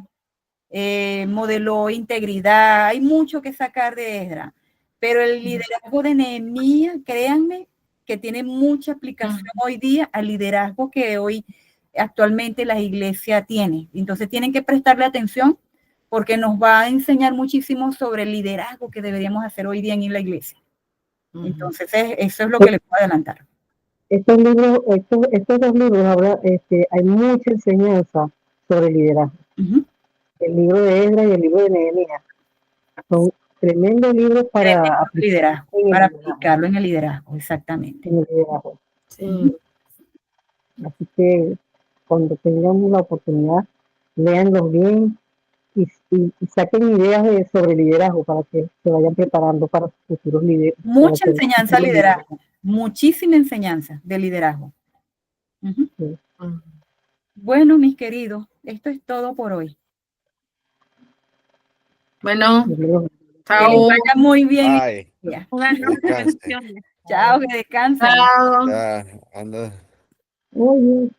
Speaker 1: modeló integridad. Hay mucho que sacar de Esdras, pero el liderazgo de Nehemías, créanme, que tiene mucha aplicación hoy día al liderazgo que hoy actualmente la iglesia tiene. Entonces tienen que prestarle atención porque nos va a enseñar muchísimo sobre el liderazgo que deberíamos hacer hoy día en la iglesia. Entonces eso es lo que les puedo adelantar.
Speaker 2: Estos libros, estos dos libros, ahora hay mucha enseñanza sobre liderazgo. El libro de Esdras y el libro de Nehemías son tremendos libros para
Speaker 1: aplicarlo en el liderazgo, exactamente.
Speaker 2: En el liderazgo.
Speaker 6: Sí.
Speaker 2: Así que cuando tengan la oportunidad, léanlos bien y saquen ideas sobre liderazgo para que se vayan preparando para sus futuros líderes.
Speaker 1: Mucha enseñanza de liderazgo, muchísima enseñanza de liderazgo.
Speaker 2: Sí.
Speaker 1: Bueno, mis queridos, esto es todo por hoy.
Speaker 6: Bueno,
Speaker 2: Los libros.
Speaker 1: Que les vaya muy bien.
Speaker 3: Bye.
Speaker 5: Buenas
Speaker 3: Que descanse.
Speaker 5: bendiciones.
Speaker 1: Chao, que descansen.
Speaker 6: chao.
Speaker 3: Ya, anda.
Speaker 2: Oye.